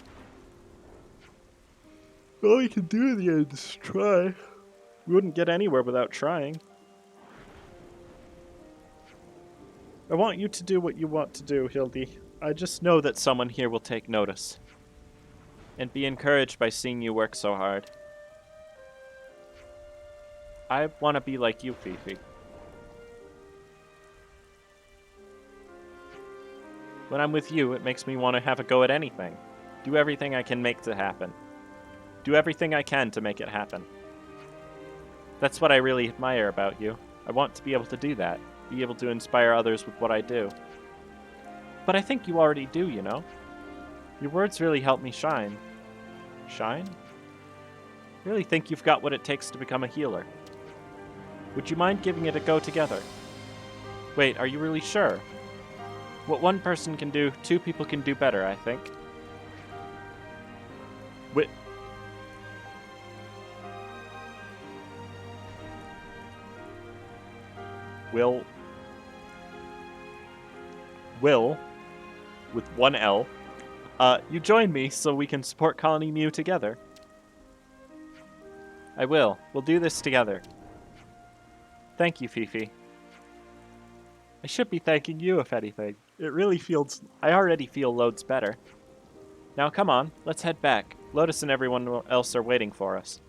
All you can do in the end is try. We wouldn't get anywhere without trying. I want you to do what you want to do, Hildy. I just know that someone here will take notice. And be encouraged by seeing you work so hard. I want to be like you, Fifi. When I'm with you, it makes me want to have a go at anything. Do everything I can make to happen. Do everything I can to make it happen. That's what I really admire about you. I want to be able to do that. Be able to inspire others with what I do. But I think you already do, you know? Your words really help me shine. Shine? I really think you've got what it takes to become a healer. Would you mind giving it a go together? Wait, are you really sure? What one person can do, two people can do better, I think. Will, with one L, you join me so we can support Colony Mu together. I will. We'll do this together. Thank you, Fifi. I should be thanking you, if anything. It really feels... I already feel loads better. Now come on, let's head back. Lotus and everyone else are waiting for us.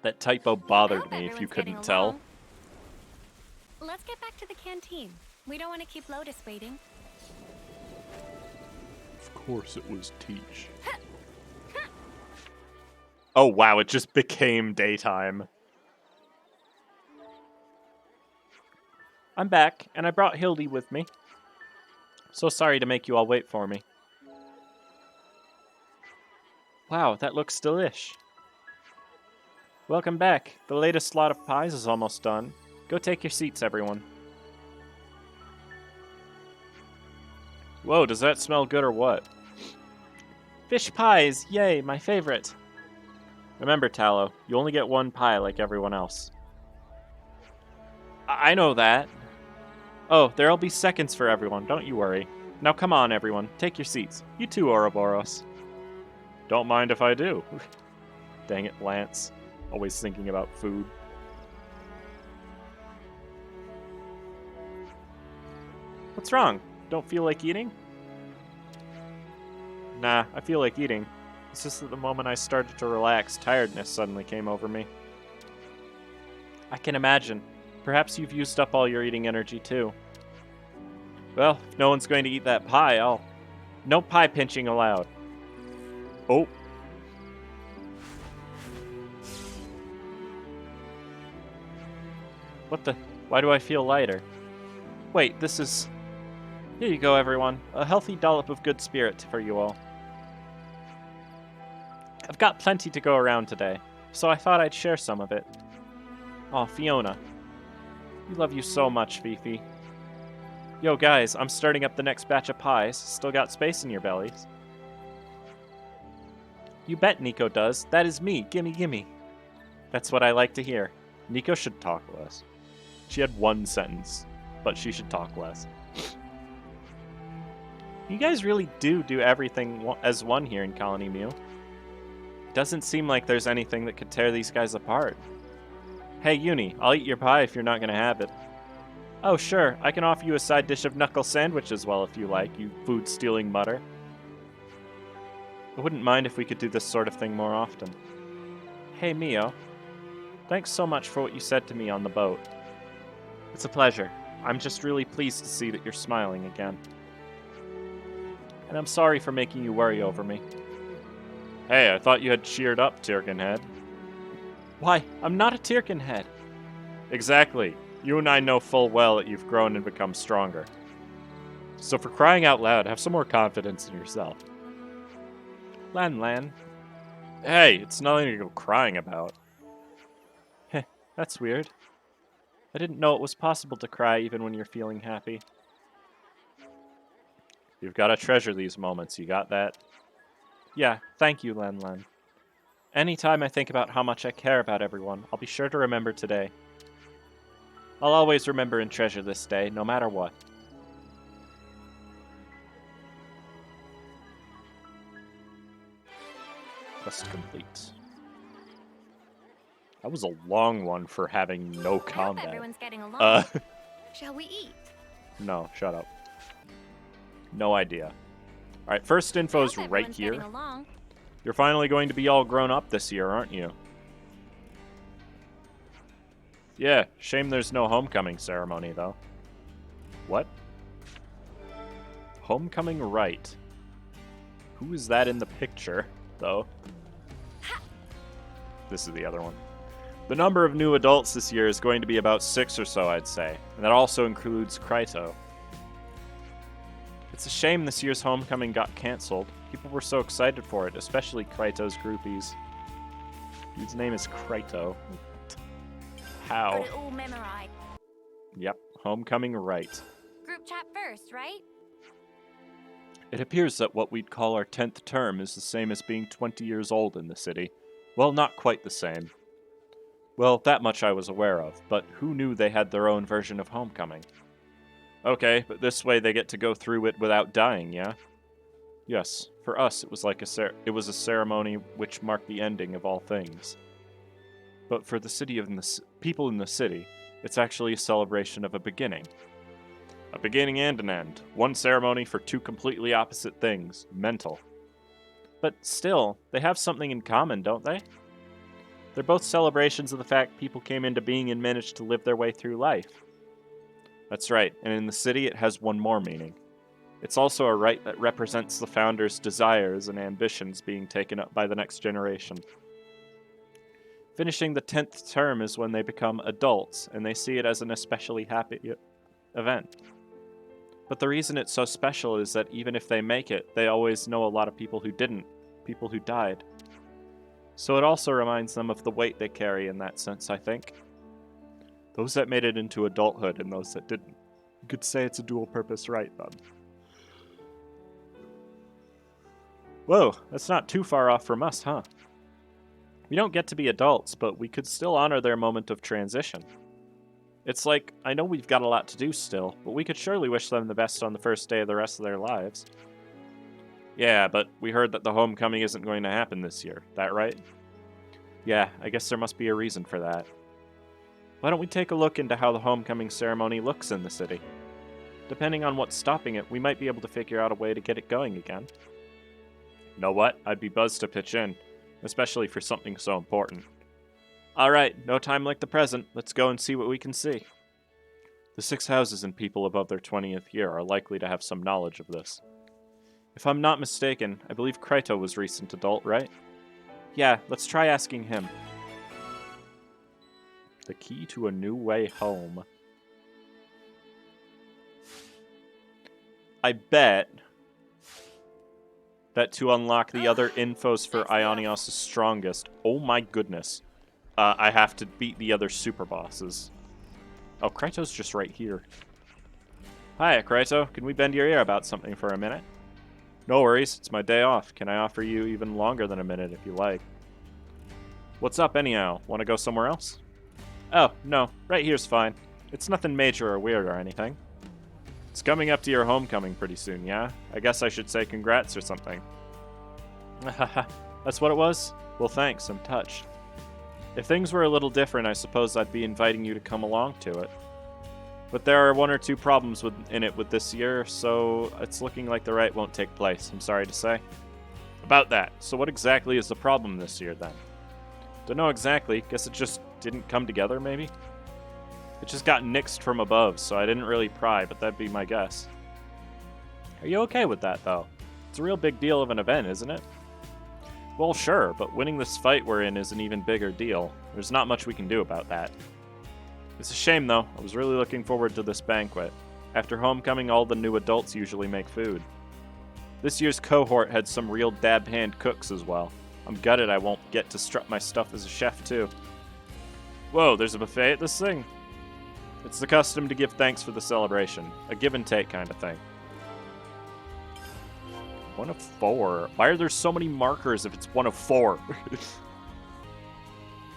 That typo I bothered hope me, if you everyone's getting couldn't tell. along. Let's get back to the canteen. We don't want to keep Lotus waiting. Of course it was Teach. Oh wow, it just became daytime. I'm back, and I brought Hildy with me. So sorry to make you all wait for me. Wow, that looks delish. Welcome back. The latest lot of pies is almost done. Go take your seats, everyone. Whoa, does that smell good or what? Fish pies! Yay, my favorite! Remember, Tallow, you only get one pie like everyone else. I know that. Oh, there'll be seconds for everyone, don't you worry. Now come on, everyone, take your seats. You too, Ouroboros. Don't mind if I do. Dang it, Lance. Always thinking about food. What's wrong? Don't feel like eating? Nah, I feel like eating. It's just that the moment I started to relax, tiredness suddenly came over me. I can imagine. Perhaps you've used up all your eating energy too. Well, if no one's going to eat that pie, I'll... No pie pinching allowed. Oh. What the... Why do I feel lighter? Wait, this is... Here you go, everyone. A healthy dollop of good spirit for you all. I've got plenty to go around today, so I thought I'd share some of it. Aw, Fiona. We love you so much, Fifi. Yo, guys, I'm starting up the next batch of pies. Still got space in your bellies. You bet Nico does. That is me. Gimme, gimme. That's what I like to hear. Nico should talk less. She had one sentence, but she should talk less. You guys really do everything as one here in Colony Mew. Doesn't seem like there's anything that could tear these guys apart. Hey, Uni, I'll eat your pie if you're not gonna have it. Oh, sure, I can offer you a side dish of knuckle sandwich as well if you like, you food-stealing mutter. I wouldn't mind if we could do this sort of thing more often. Hey, Mio. Thanks so much for what you said to me on the boat. It's a pleasure. I'm just really pleased to see that you're smiling again. And I'm sorry for making you worry over me. Hey, I thought you had cheered up, Tirkinhead. Why, I'm not a Tirkinhead. Exactly. You and I know full well that you've grown and become stronger. So for crying out loud, have some more confidence in yourself. Lan. Hey, it's nothing to go crying about. Heh, that's weird. I didn't know it was possible to cry even when you're feeling happy. You've got to treasure these moments, you got that? Yeah, thank you, Lan. Anytime I think about how much I care about everyone, I'll be sure to remember today. I'll always remember and treasure this day, no matter what. Quest complete. That was a long one for having no I hope combat. everyone's getting along. Shall we eat? No, shut up. No idea. Alright, first info's I hope right everyone's here. getting along. You're finally going to be all grown up this year, aren't you? Yeah, shame there's no homecoming ceremony, though. What? Homecoming rite. Who is that in the picture, though? This is the other one. The number of new adults this year is going to be about 6 or so, I'd say. And that also includes Kryto. It's a shame this year's homecoming got cancelled. People were so excited for it, especially Kryto's groupies. Dude's name is Kryto. How? Got it all memorized. Yep, homecoming rite. Group chat first, right? It appears that what we'd call our 10th term is the same as being 20 years old in the city. Well, not quite the same. Well, that much I was aware of, but who knew they had their own version of homecoming? Okay, but this way they get to go through it without dying, yeah? Yes, for us it was like it was a ceremony which marked the ending of all things. But for the people in the city, it's actually a celebration of a beginning. A beginning and an end. One ceremony for two completely opposite things. Mental. But still, they have something in common, don't they? They're both celebrations of the fact people came into being and managed to live their way through life. That's right, and in the city it has one more meaning. It's also a rite that represents the founders' desires and ambitions being taken up by the next generation. Finishing the 10th term is when they become adults, and they see it as an especially happy event. But the reason it's so special is that even if they make it, they always know a lot of people who didn't, people who died. So it also reminds them of the weight they carry in that sense, I think. Those that made it into adulthood and those that didn't. You could say it's a dual-purpose rite, then. Whoa, that's not too far off from us, huh? We don't get to be adults, but we could still honor their moment of transition. It's like, I know we've got a lot to do still, but we could surely wish them the best on the first day of the rest of their lives. Yeah, but we heard that the homecoming isn't going to happen this year. That right? Yeah, I guess there must be a reason for that. Why don't we take a look into how the homecoming ceremony looks in the city? Depending on what's stopping it, we might be able to figure out a way to get it going again. Know what? I'd be buzzed to pitch in, especially for something so important. Alright, no time like the present. Let's go and see what we can see. The 6 houses and people above their 20th year are likely to have some knowledge of this. If I'm not mistaken, I believe Kryto was recent adult, right? Yeah, let's try asking him. The key to a new way home. I bet that to unlock the other infos for Ionios' strongest, oh my goodness, I have to beat the other super bosses. Oh, Kryto's just right here. Hi, Kryto. Can we bend your ear about something for a minute? No worries. It's my day off. Can I offer you even longer than a minute if you like? What's up anyhow? Want to go somewhere else? Oh, no. Right here's fine. It's nothing major or weird or anything. It's coming up to your homecoming pretty soon, yeah? I guess I should say congrats or something. That's what it was? Well, thanks. I'm touched. If things were a little different, I suppose I'd be inviting you to come along to it. But there are 1 or 2 problems in it with this year, so it's looking like the rite won't take place, I'm sorry to say. About that, so what exactly is the problem this year, then? Dunno exactly, guess it just didn't come together, maybe? It just got nixed from above, so I didn't really pry, but that'd be my guess. Are you okay with that, though? It's a real big deal of an event, isn't it? Well, sure, but winning this fight we're in is an even bigger deal. There's not much we can do about that. It's a shame, though. I was really looking forward to this banquet. After homecoming, all the new adults usually make food. This year's cohort had some real dab-hand cooks as well. I'm gutted I won't get to strut my stuff as a chef, too. Whoa, there's a buffet at this thing? It's the custom to give thanks for the celebration. A give-and-take kind of thing. 1 of 4. Why are there so many markers if it's 1 of 4?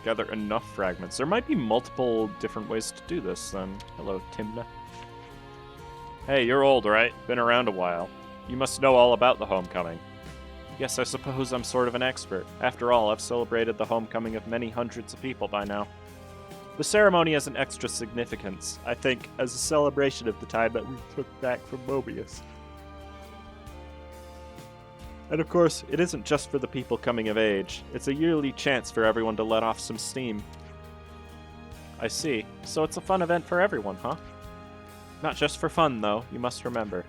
Gather enough fragments. There might be multiple different ways to do this, then. Hello, Timna. Hey, you're old, right? Been around a while. You must know all about the homecoming. Yes, I suppose I'm sort of an expert. After all, I've celebrated the homecoming of many hundreds of people by now. The ceremony has an extra significance, I think, as a celebration of the time that we took back from Mobius. And of course, it isn't just for the people coming of age. It's a yearly chance for everyone to let off some steam. I see. So it's a fun event for everyone, huh? Not just for fun, though, you must remember.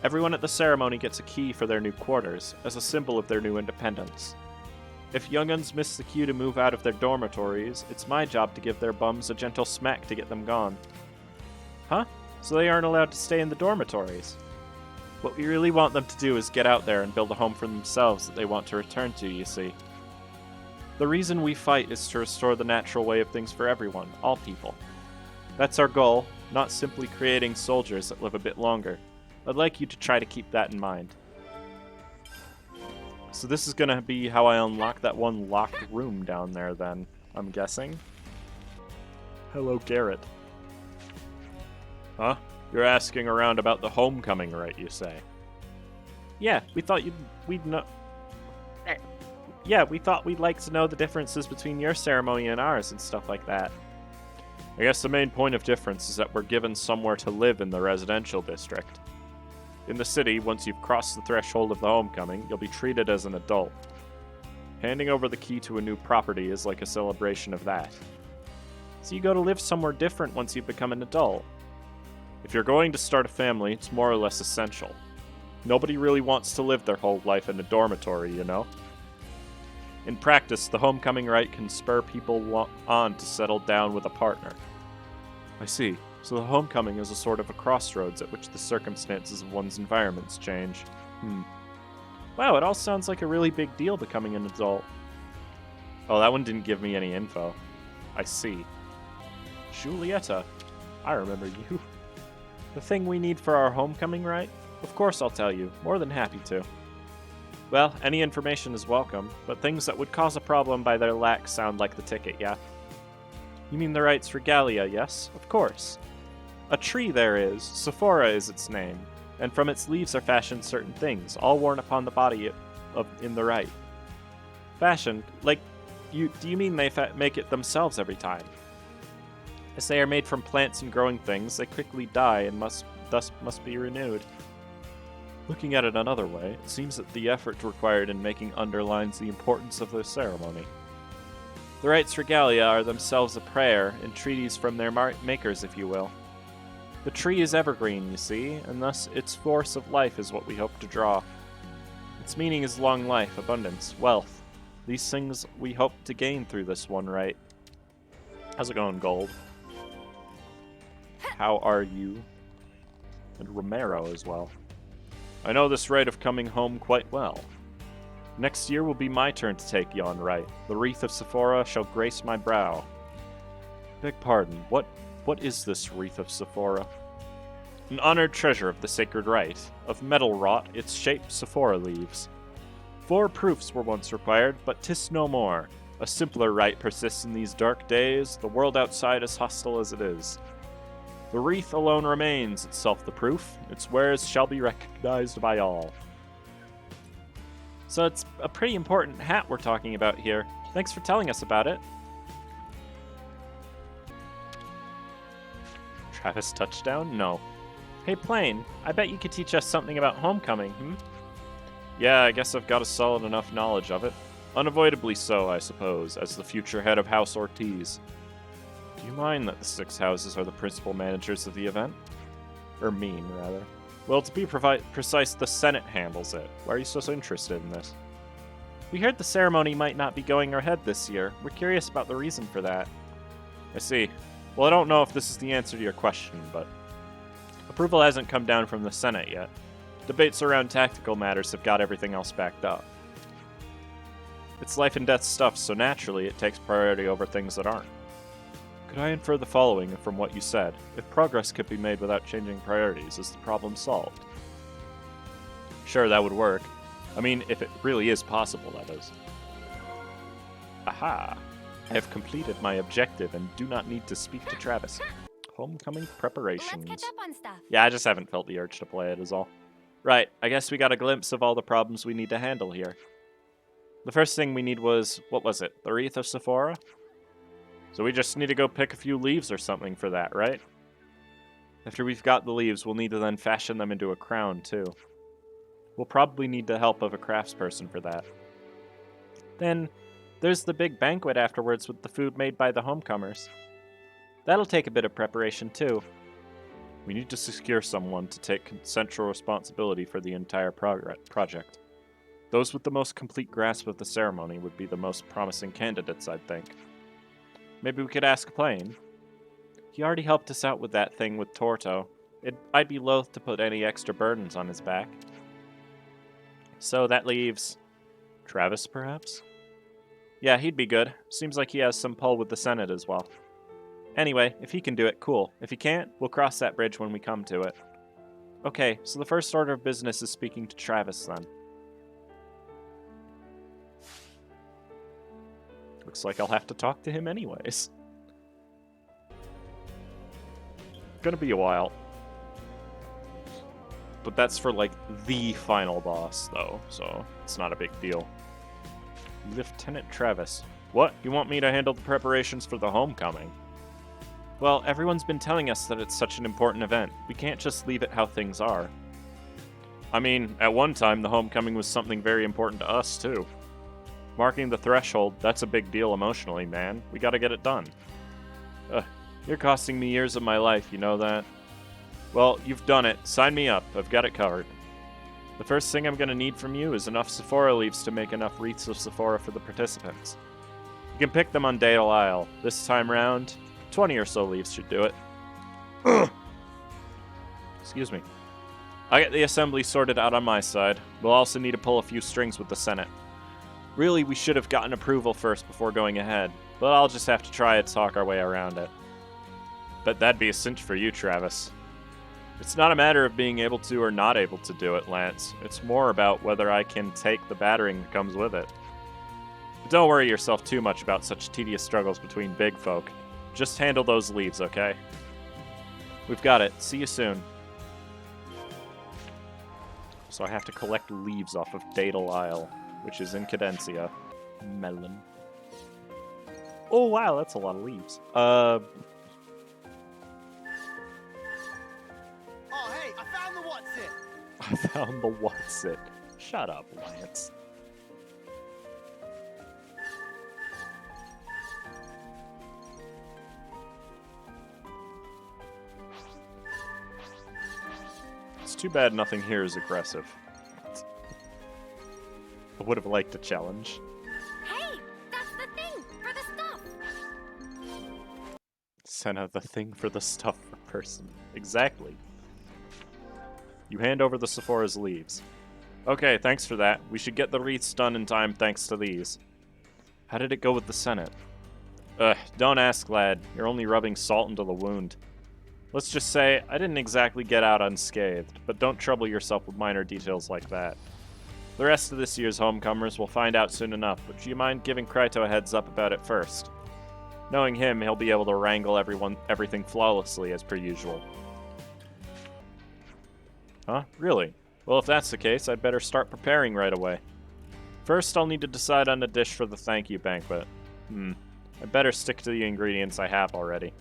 Everyone at the ceremony gets a key for their new quarters, as a symbol of their new independence. If young'uns miss the cue to move out of their dormitories, it's my job to give their bums a gentle smack to get them gone. Huh? So they aren't allowed to stay in the dormitories? What we really want them to do is get out there and build a home for themselves that they want to return to, you see. The reason we fight is to restore the natural way of things for everyone, all people. That's our goal, not simply creating soldiers that live a bit longer. I'd like you to try to keep that in mind. So this is gonna be how I unlock that one locked room down there then, I'm guessing. Hello, Garrett. Huh? You're asking around about the homecoming, right, you say? Yeah, we thought we'd know... Yeah, we thought we'd like to know the differences between your ceremony and ours and stuff like that. I guess the main point of difference is that we're given somewhere to live in the residential district. In the city, once you've crossed the threshold of the homecoming, you'll be treated as an adult. Handing over the key to a new property is like a celebration of that. So you go to live somewhere different once you become an adult. If you're going to start a family, it's more or less essential. Nobody really wants to live their whole life in a dormitory, you know? In practice, the homecoming rite can spur people on to settle down with a partner. I see. So the homecoming is a sort of a crossroads at which the circumstances of one's environments change. Wow, it all sounds like a really big deal becoming an adult. Oh, that one didn't give me any info. I see. Julieta, I remember you. The thing we need for our homecoming, right? Of course I'll tell you. More than happy to. Well, any information is welcome, but things that would cause a problem by their lack sound like the ticket, yeah? You mean the rights regalia, yes? Of course. A tree there is. Sephora is its name, and from its leaves are fashioned certain things, all worn upon the body in the rite. Fashioned? Like, do you mean they make it themselves every time? As they are made from plants and growing things, they quickly die and must be renewed. Looking at it another way, it seems that the effort required in making underlines the importance of the ceremony. The rites regalia are themselves a prayer, entreaties from their makers, if you will. The tree is evergreen, you see, and thus its force of life is what we hope to draw. Its meaning is long life, abundance, wealth. These things we hope to gain through this one rite. How's it going, Gold? How are you? And Romero as well. I know this rite of coming home quite well. Next year will be my turn to take yon rite. The wreath of Sephora shall grace my brow. Beg pardon, what is this wreath of Sephora? An honored treasure of the sacred rite. Of metal wrought, its shape Sephora leaves. 4 proofs were once required, but 'tis no more. A simpler rite persists in these dark days, the world outside as hostile as it is. The wreath alone remains, itself the proof. Its wares shall be recognized by all. So it's a pretty important hat we're talking about here. Thanks for telling us about it. Travis touchdown? No. Hey, Plane, I bet you could teach us something about homecoming, Yeah, I guess I've got a solid enough knowledge of it. Unavoidably so, I suppose, as the future head of House Ortiz. Do you mind that the 6 houses are the principal managers of the event? Or mean, rather. Well, to be precise, the Senate handles it. Why are you so interested in this? We heard the ceremony might not be going ahead this year. We're curious about the reason for that. I see. Well, I don't know if this is the answer to your question, but approval hasn't come down from the Senate yet. Debates around tactical matters have got everything else backed up. It's life and death stuff, so naturally it takes priority over things that aren't. Could I infer the following from what you said? If progress could be made without changing priorities, is the problem solved? Sure, that would work. I mean, if it really is possible, that is. Aha! I have completed my objective and do not need to speak to Travis. Homecoming preparations. Let's catch up on stuff. Yeah, I just haven't felt the urge to play it is all. Right, I guess we got a glimpse of all the problems we need to handle here. The first thing we need was, what was it? The wreath of Sephora? So we just need to go pick a few leaves or something for that, right? After we've got the leaves, we'll need to then fashion them into a crown, too. We'll probably need the help of a craftsperson for that. Then, there's the big banquet afterwards with the food made by the homecomers. That'll take a bit of preparation, too. We need to secure someone to take central responsibility for the entire project. Those with the most complete grasp of the ceremony would be the most promising candidates, I'd think. Maybe we could ask Plane. He already helped us out with that thing with Torto. I'd be loath to put any extra burdens on his back. So that leaves Travis, perhaps? Yeah, he'd be good. Seems like he has some pull with the Senate as well. Anyway, if he can do it, cool. If he can't, we'll cross that bridge when we come to it. Okay, so the first order of business is speaking to Travis, then. Looks like I'll have to talk to him anyways. Gonna be a while. But that's for, like, the final boss, though, so it's not a big deal. Lieutenant Travis. What? You want me to handle the preparations for the homecoming? Well, everyone's been telling us that it's such an important event. We can't just leave it how things are. I mean, at one time, the homecoming was something very important to us, too. Marking the threshold, that's a big deal emotionally, man. We gotta get it done. You're costing me years of my life, you know that? Well, you've done it. Sign me up. I've got it covered. The first thing I'm gonna need from you is enough Sephora leaves to make enough wreaths of Sephora for the participants. You can pick them on Dale Isle. This time round, 20 or so leaves should do it. Excuse me. I'll get the assembly sorted out on my side. We'll also need to pull a few strings with the Senate. Really, we should have gotten approval first before going ahead, but I'll just have to try and talk our way around it. Bet that'd be a cinch for you, Travis. It's not a matter of being able to or not able to do it, Lance. It's more about whether I can take the battering that comes with it. But don't worry yourself too much about such tedious struggles between big folk. Just handle those leaves, okay? We've got it. See you soon. So I have to collect leaves off of Daedal Isle, which is in Cadencia. Melon. Oh, wow, that's a lot of leaves. Oh, hey, I found the what's it. I found the what's it. Shut up, Lance. It's too bad nothing here is aggressive. I would have liked a challenge. Hey, that's the thing for the stuff. Send out the thing for the stuff for person. Exactly. You hand over the Sephora's leaves. Okay, thanks for that. We should get the wreaths done in time thanks to these. How did it go with the Senate? Don't ask, lad. You're only rubbing salt into the wound. Let's just say, I didn't exactly get out unscathed, but don't trouble yourself with minor details like that. The rest of this year's homecomers will find out soon enough, but do you mind giving Kryto a heads up about it first? Knowing him, he'll be able to wrangle everything flawlessly as per usual. Huh? Really? Well, if that's the case, I'd better start preparing right away. First, I'll need to decide on a dish for the thank you banquet. I'd better stick to the ingredients I have already.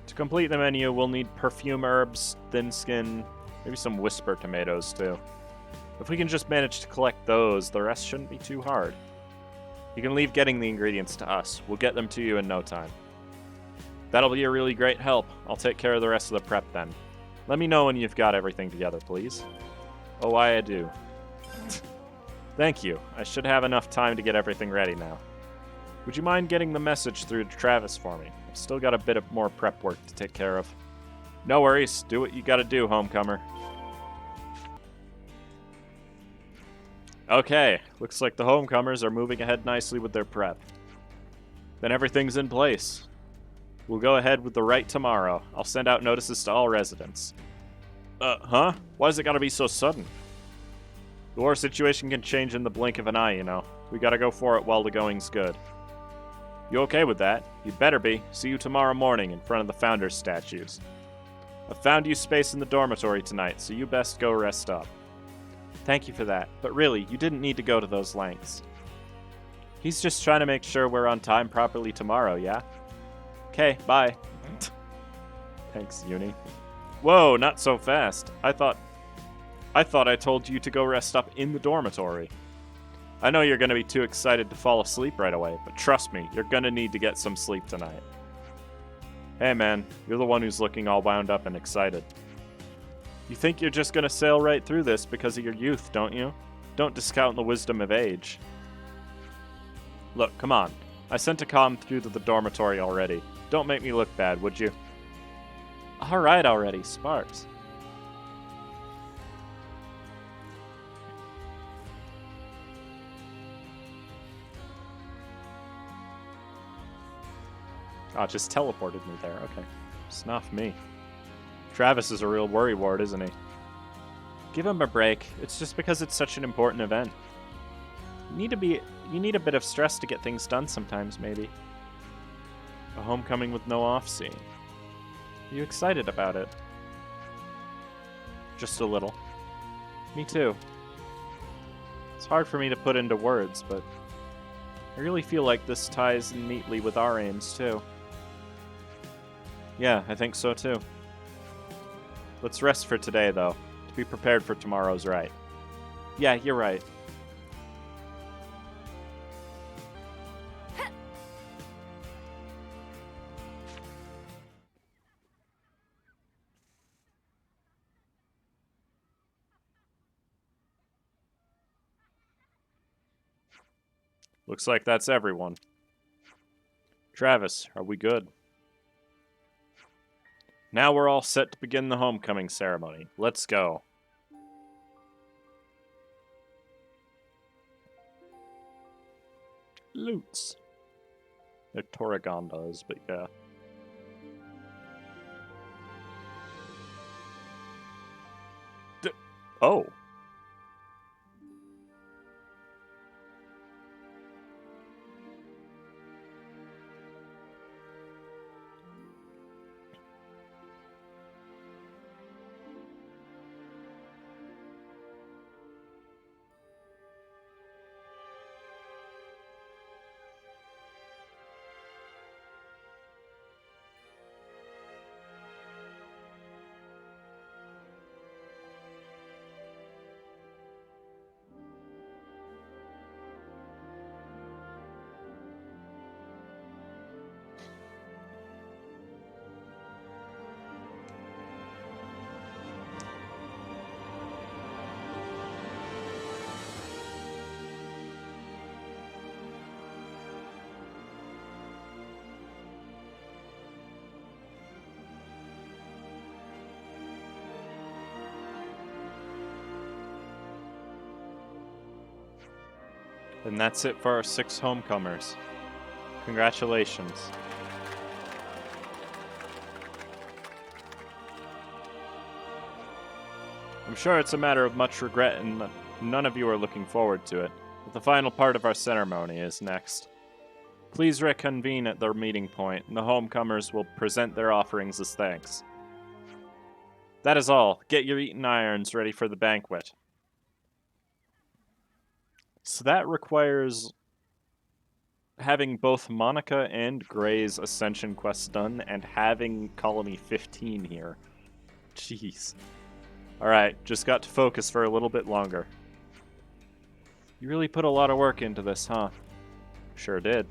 To complete the menu, we'll need perfume herbs, thin skin, maybe some whisper tomatoes too. If we can just manage to collect those, the rest shouldn't be too hard. You can leave getting the ingredients to us. We'll get them to you in no time. That'll be a really great help. I'll take care of the rest of the prep then. Let me know when you've got everything together, please. Oh, why I do. Thank you. I should have enough time to get everything ready now. Would you mind getting the message through to Travis for me? I've still got a bit of more prep work to take care of. No worries. Do what you gotta do, homecomer. Okay, looks like the homecomers are moving ahead nicely with their prep. Then everything's in place. We'll go ahead with the rite tomorrow. I'll send out notices to all residents. Huh? Why's it gotta be so sudden? The war situation can change in the blink of an eye, you know. We gotta go for it while the going's good. You okay with that? You'd better be. See you tomorrow morning in front of the Founders statues. I've found you space in the dormitory tonight, so you best go rest up. Thank you for that, but really, you didn't need to go to those lengths. He's just trying to make sure we're on time properly tomorrow, yeah? Okay, bye. Thanks, Uni. Whoa, not so fast. I thought I told you to go rest up in the dormitory. I know you're gonna be too excited to fall asleep right away, but trust me, you're gonna need to get some sleep tonight. Hey man, you're the one who's looking all wound up and excited. You think you're just gonna sail right through this because of your youth, don't you? Don't discount the wisdom of age. Look, come on. I sent a comm through to the dormitory already. Don't make me look bad, would you? Alright already, Sparks. Oh, it just teleported me there. Okay. Snuff me. Travis is a real worrywart, isn't he? Give him a break. It's just because it's such an important event. You need a bit of stress to get things done sometimes, maybe. A homecoming with no off-scene. Are you excited about it? Just a little. Me too. It's hard for me to put into words, but I really feel like this ties neatly with our aims, too. Yeah, I think so, too. Let's rest for today, though, to be prepared for tomorrow's rite. Yeah, you're right. Looks like that's everyone. Travis, are we good? Now we're all set to begin the homecoming ceremony. Let's go. Loots. They're Torrigandas, but yeah. Oh. And that's it for our 6 homecomers. Congratulations. I'm sure it's a matter of much regret and none of you are looking forward to it, but the final part of our ceremony is next. Please reconvene at their meeting point, and the homecomers will present their offerings as thanks. That is all. Get your eaten irons ready for the banquet. So that requires having both Monica and Gray's Ascension quests done and having Colony 15 here. Jeez. Alright, just got to focus for a little bit longer. You really put a lot of work into this, huh? Sure did.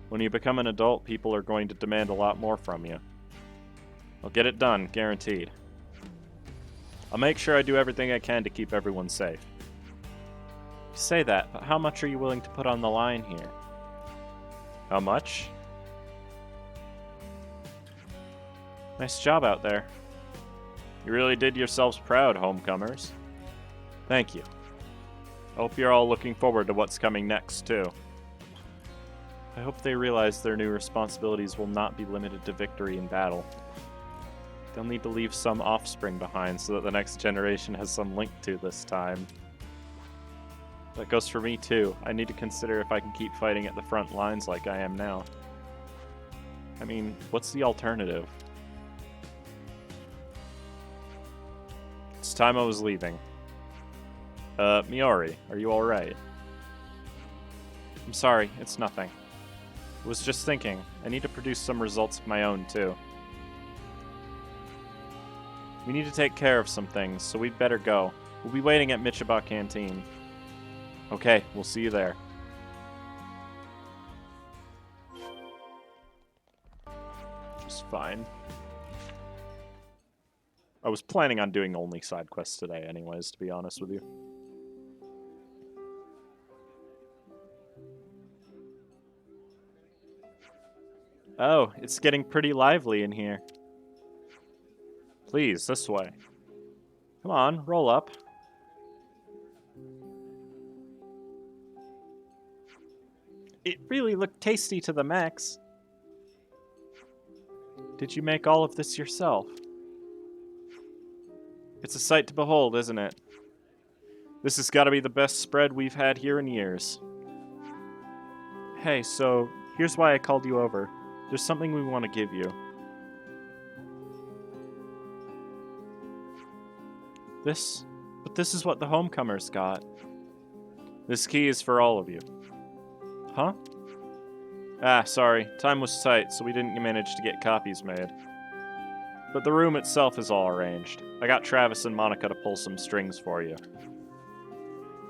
When you become an adult, people are going to demand a lot more from you. I'll get it done, guaranteed. I'll make sure I do everything I can to keep everyone safe. You say that, but how much are you willing to put on the line here? How much? Nice job out there. You really did yourselves proud, homecomers. Thank you. I hope you're all looking forward to what's coming next, too. I hope they realize their new responsibilities will not be limited to victory in battle. They'll need to leave some offspring behind so that the next generation has some link to this time. That goes for me too. I need to consider if I can keep fighting at the front lines like I am now. I mean, what's the alternative? It's time I was leaving. Miori, are you alright? I'm sorry, it's nothing. I was just thinking, I need to produce some results of my own too. We need to take care of some things, so we'd better go. We'll be waiting at Michiba Canteen. Okay, we'll see you there. Just fine. I was planning on doing only side quests today anyways, to be honest with you. Oh, it's getting pretty lively in here. Please, this way. Come on, roll up. It really looked tasty to the max. Did you make all of this yourself? It's a sight to behold, isn't it? This has got to be the best spread we've had here in years. Hey, so here's why I called you over. There's something we want to give you. But this is what the homecomers got. This key is for all of you. Huh? Ah, sorry. Time was tight, so we didn't manage to get copies made. But the room itself is all arranged. I got Travis and Monica to pull some strings for you.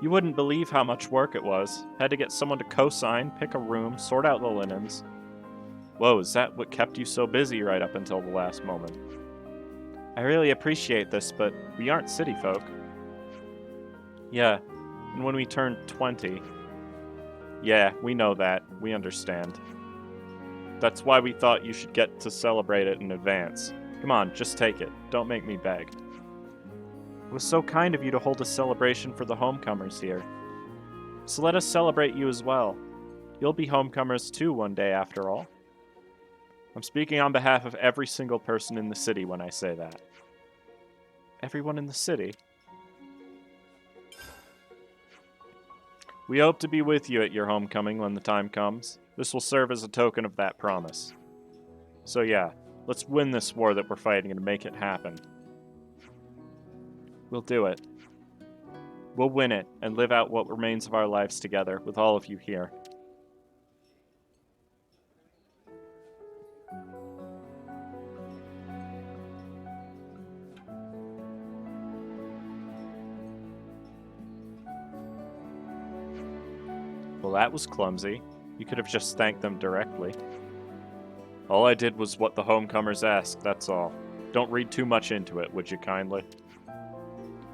You wouldn't believe how much work it was. Had to get someone to co-sign, pick a room, sort out the linens. Whoa, is that what kept you so busy right up until the last moment? I really appreciate this, but we aren't city folk. Yeah, and when we turn 20... Yeah, we know that. We understand. That's why we thought you should get to celebrate it in advance. Come on, just take it. Don't make me beg. It was so kind of you to hold a celebration for the homecomers here. So let us celebrate you as well. You'll be homecomers too one day after all. I'm speaking on behalf of every single person in the city when I say that. Everyone in the city? We hope to be with you at your homecoming when the time comes. This will serve as a token of that promise. So yeah, let's win this war that we're fighting and make it happen. We'll do it. We'll win it and live out what remains of our lives together with all of you here. Well, that was clumsy. You could have just thanked them directly. All I did was what the homecomers asked, that's all. Don't read too much into it, would you kindly?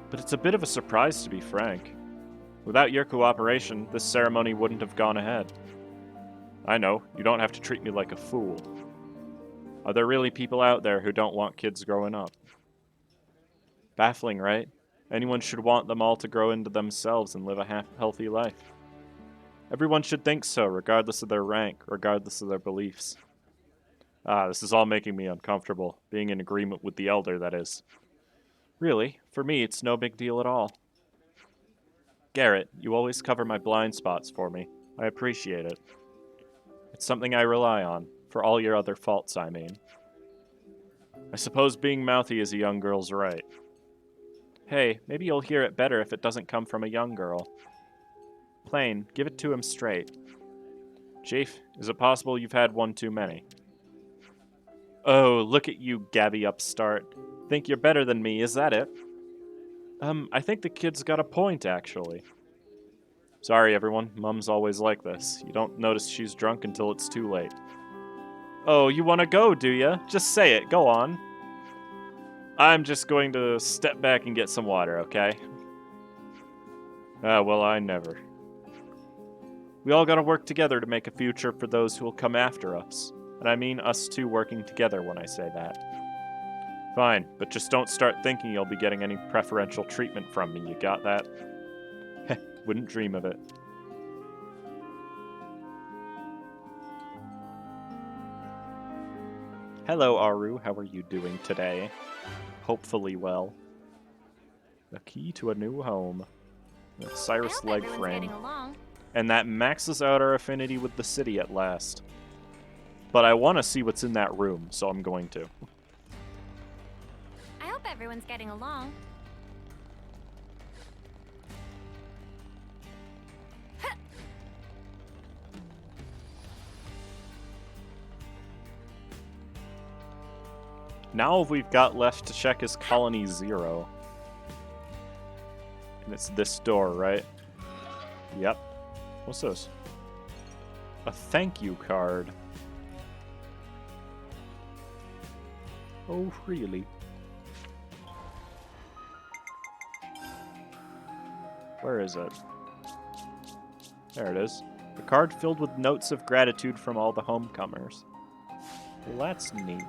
But it's a bit of a surprise, to be frank. Without your cooperation, this ceremony wouldn't have gone ahead. I know, you don't have to treat me like a fool. Are there really people out there who don't want kids growing up? Baffling, right? Anyone should want them all to grow into themselves and live a healthy life. Everyone should think so, regardless of their rank, regardless of their beliefs. This is all making me uncomfortable, being in agreement with the elder, that is. Really, for me, it's no big deal at all. Garrett, you always cover my blind spots for me. I appreciate it. It's something I rely on, for all your other faults, I mean. I suppose being mouthy is a young girl's right. Hey, maybe you'll hear it better if it doesn't come from a young girl. Plain, give it to him straight. Chief, is it possible you've had one too many? Oh, look at you, Gabby upstart. Think you're better than me, is that it? I think the kid's got a point, actually. Sorry, everyone. Mum's always like this. You don't notice she's drunk until it's too late. Oh, you want to go, do ya? Just say it. Go on. I'm just going to step back and get some water, okay? Well, I never. We all gotta work together to make a future for those who will come after us. And I mean us two working together when I say that. Fine, but just don't start thinking you'll be getting any preferential treatment from me, you got that? Heh, wouldn't dream of it. Hello, Aru, how are you doing today? Hopefully well. The key to a new home. The Cyrus leg frame. And that maxes out our affinity with the city at last. But I want to see what's in that room, so I'm going to. I hope everyone's getting along. Now all we've got left to check is Colony 0. And it's this door, right? Yep. What's this? A thank you card. Oh, really? Where is it? There it is. A card filled with notes of gratitude from all the homecomers. Well, that's neat.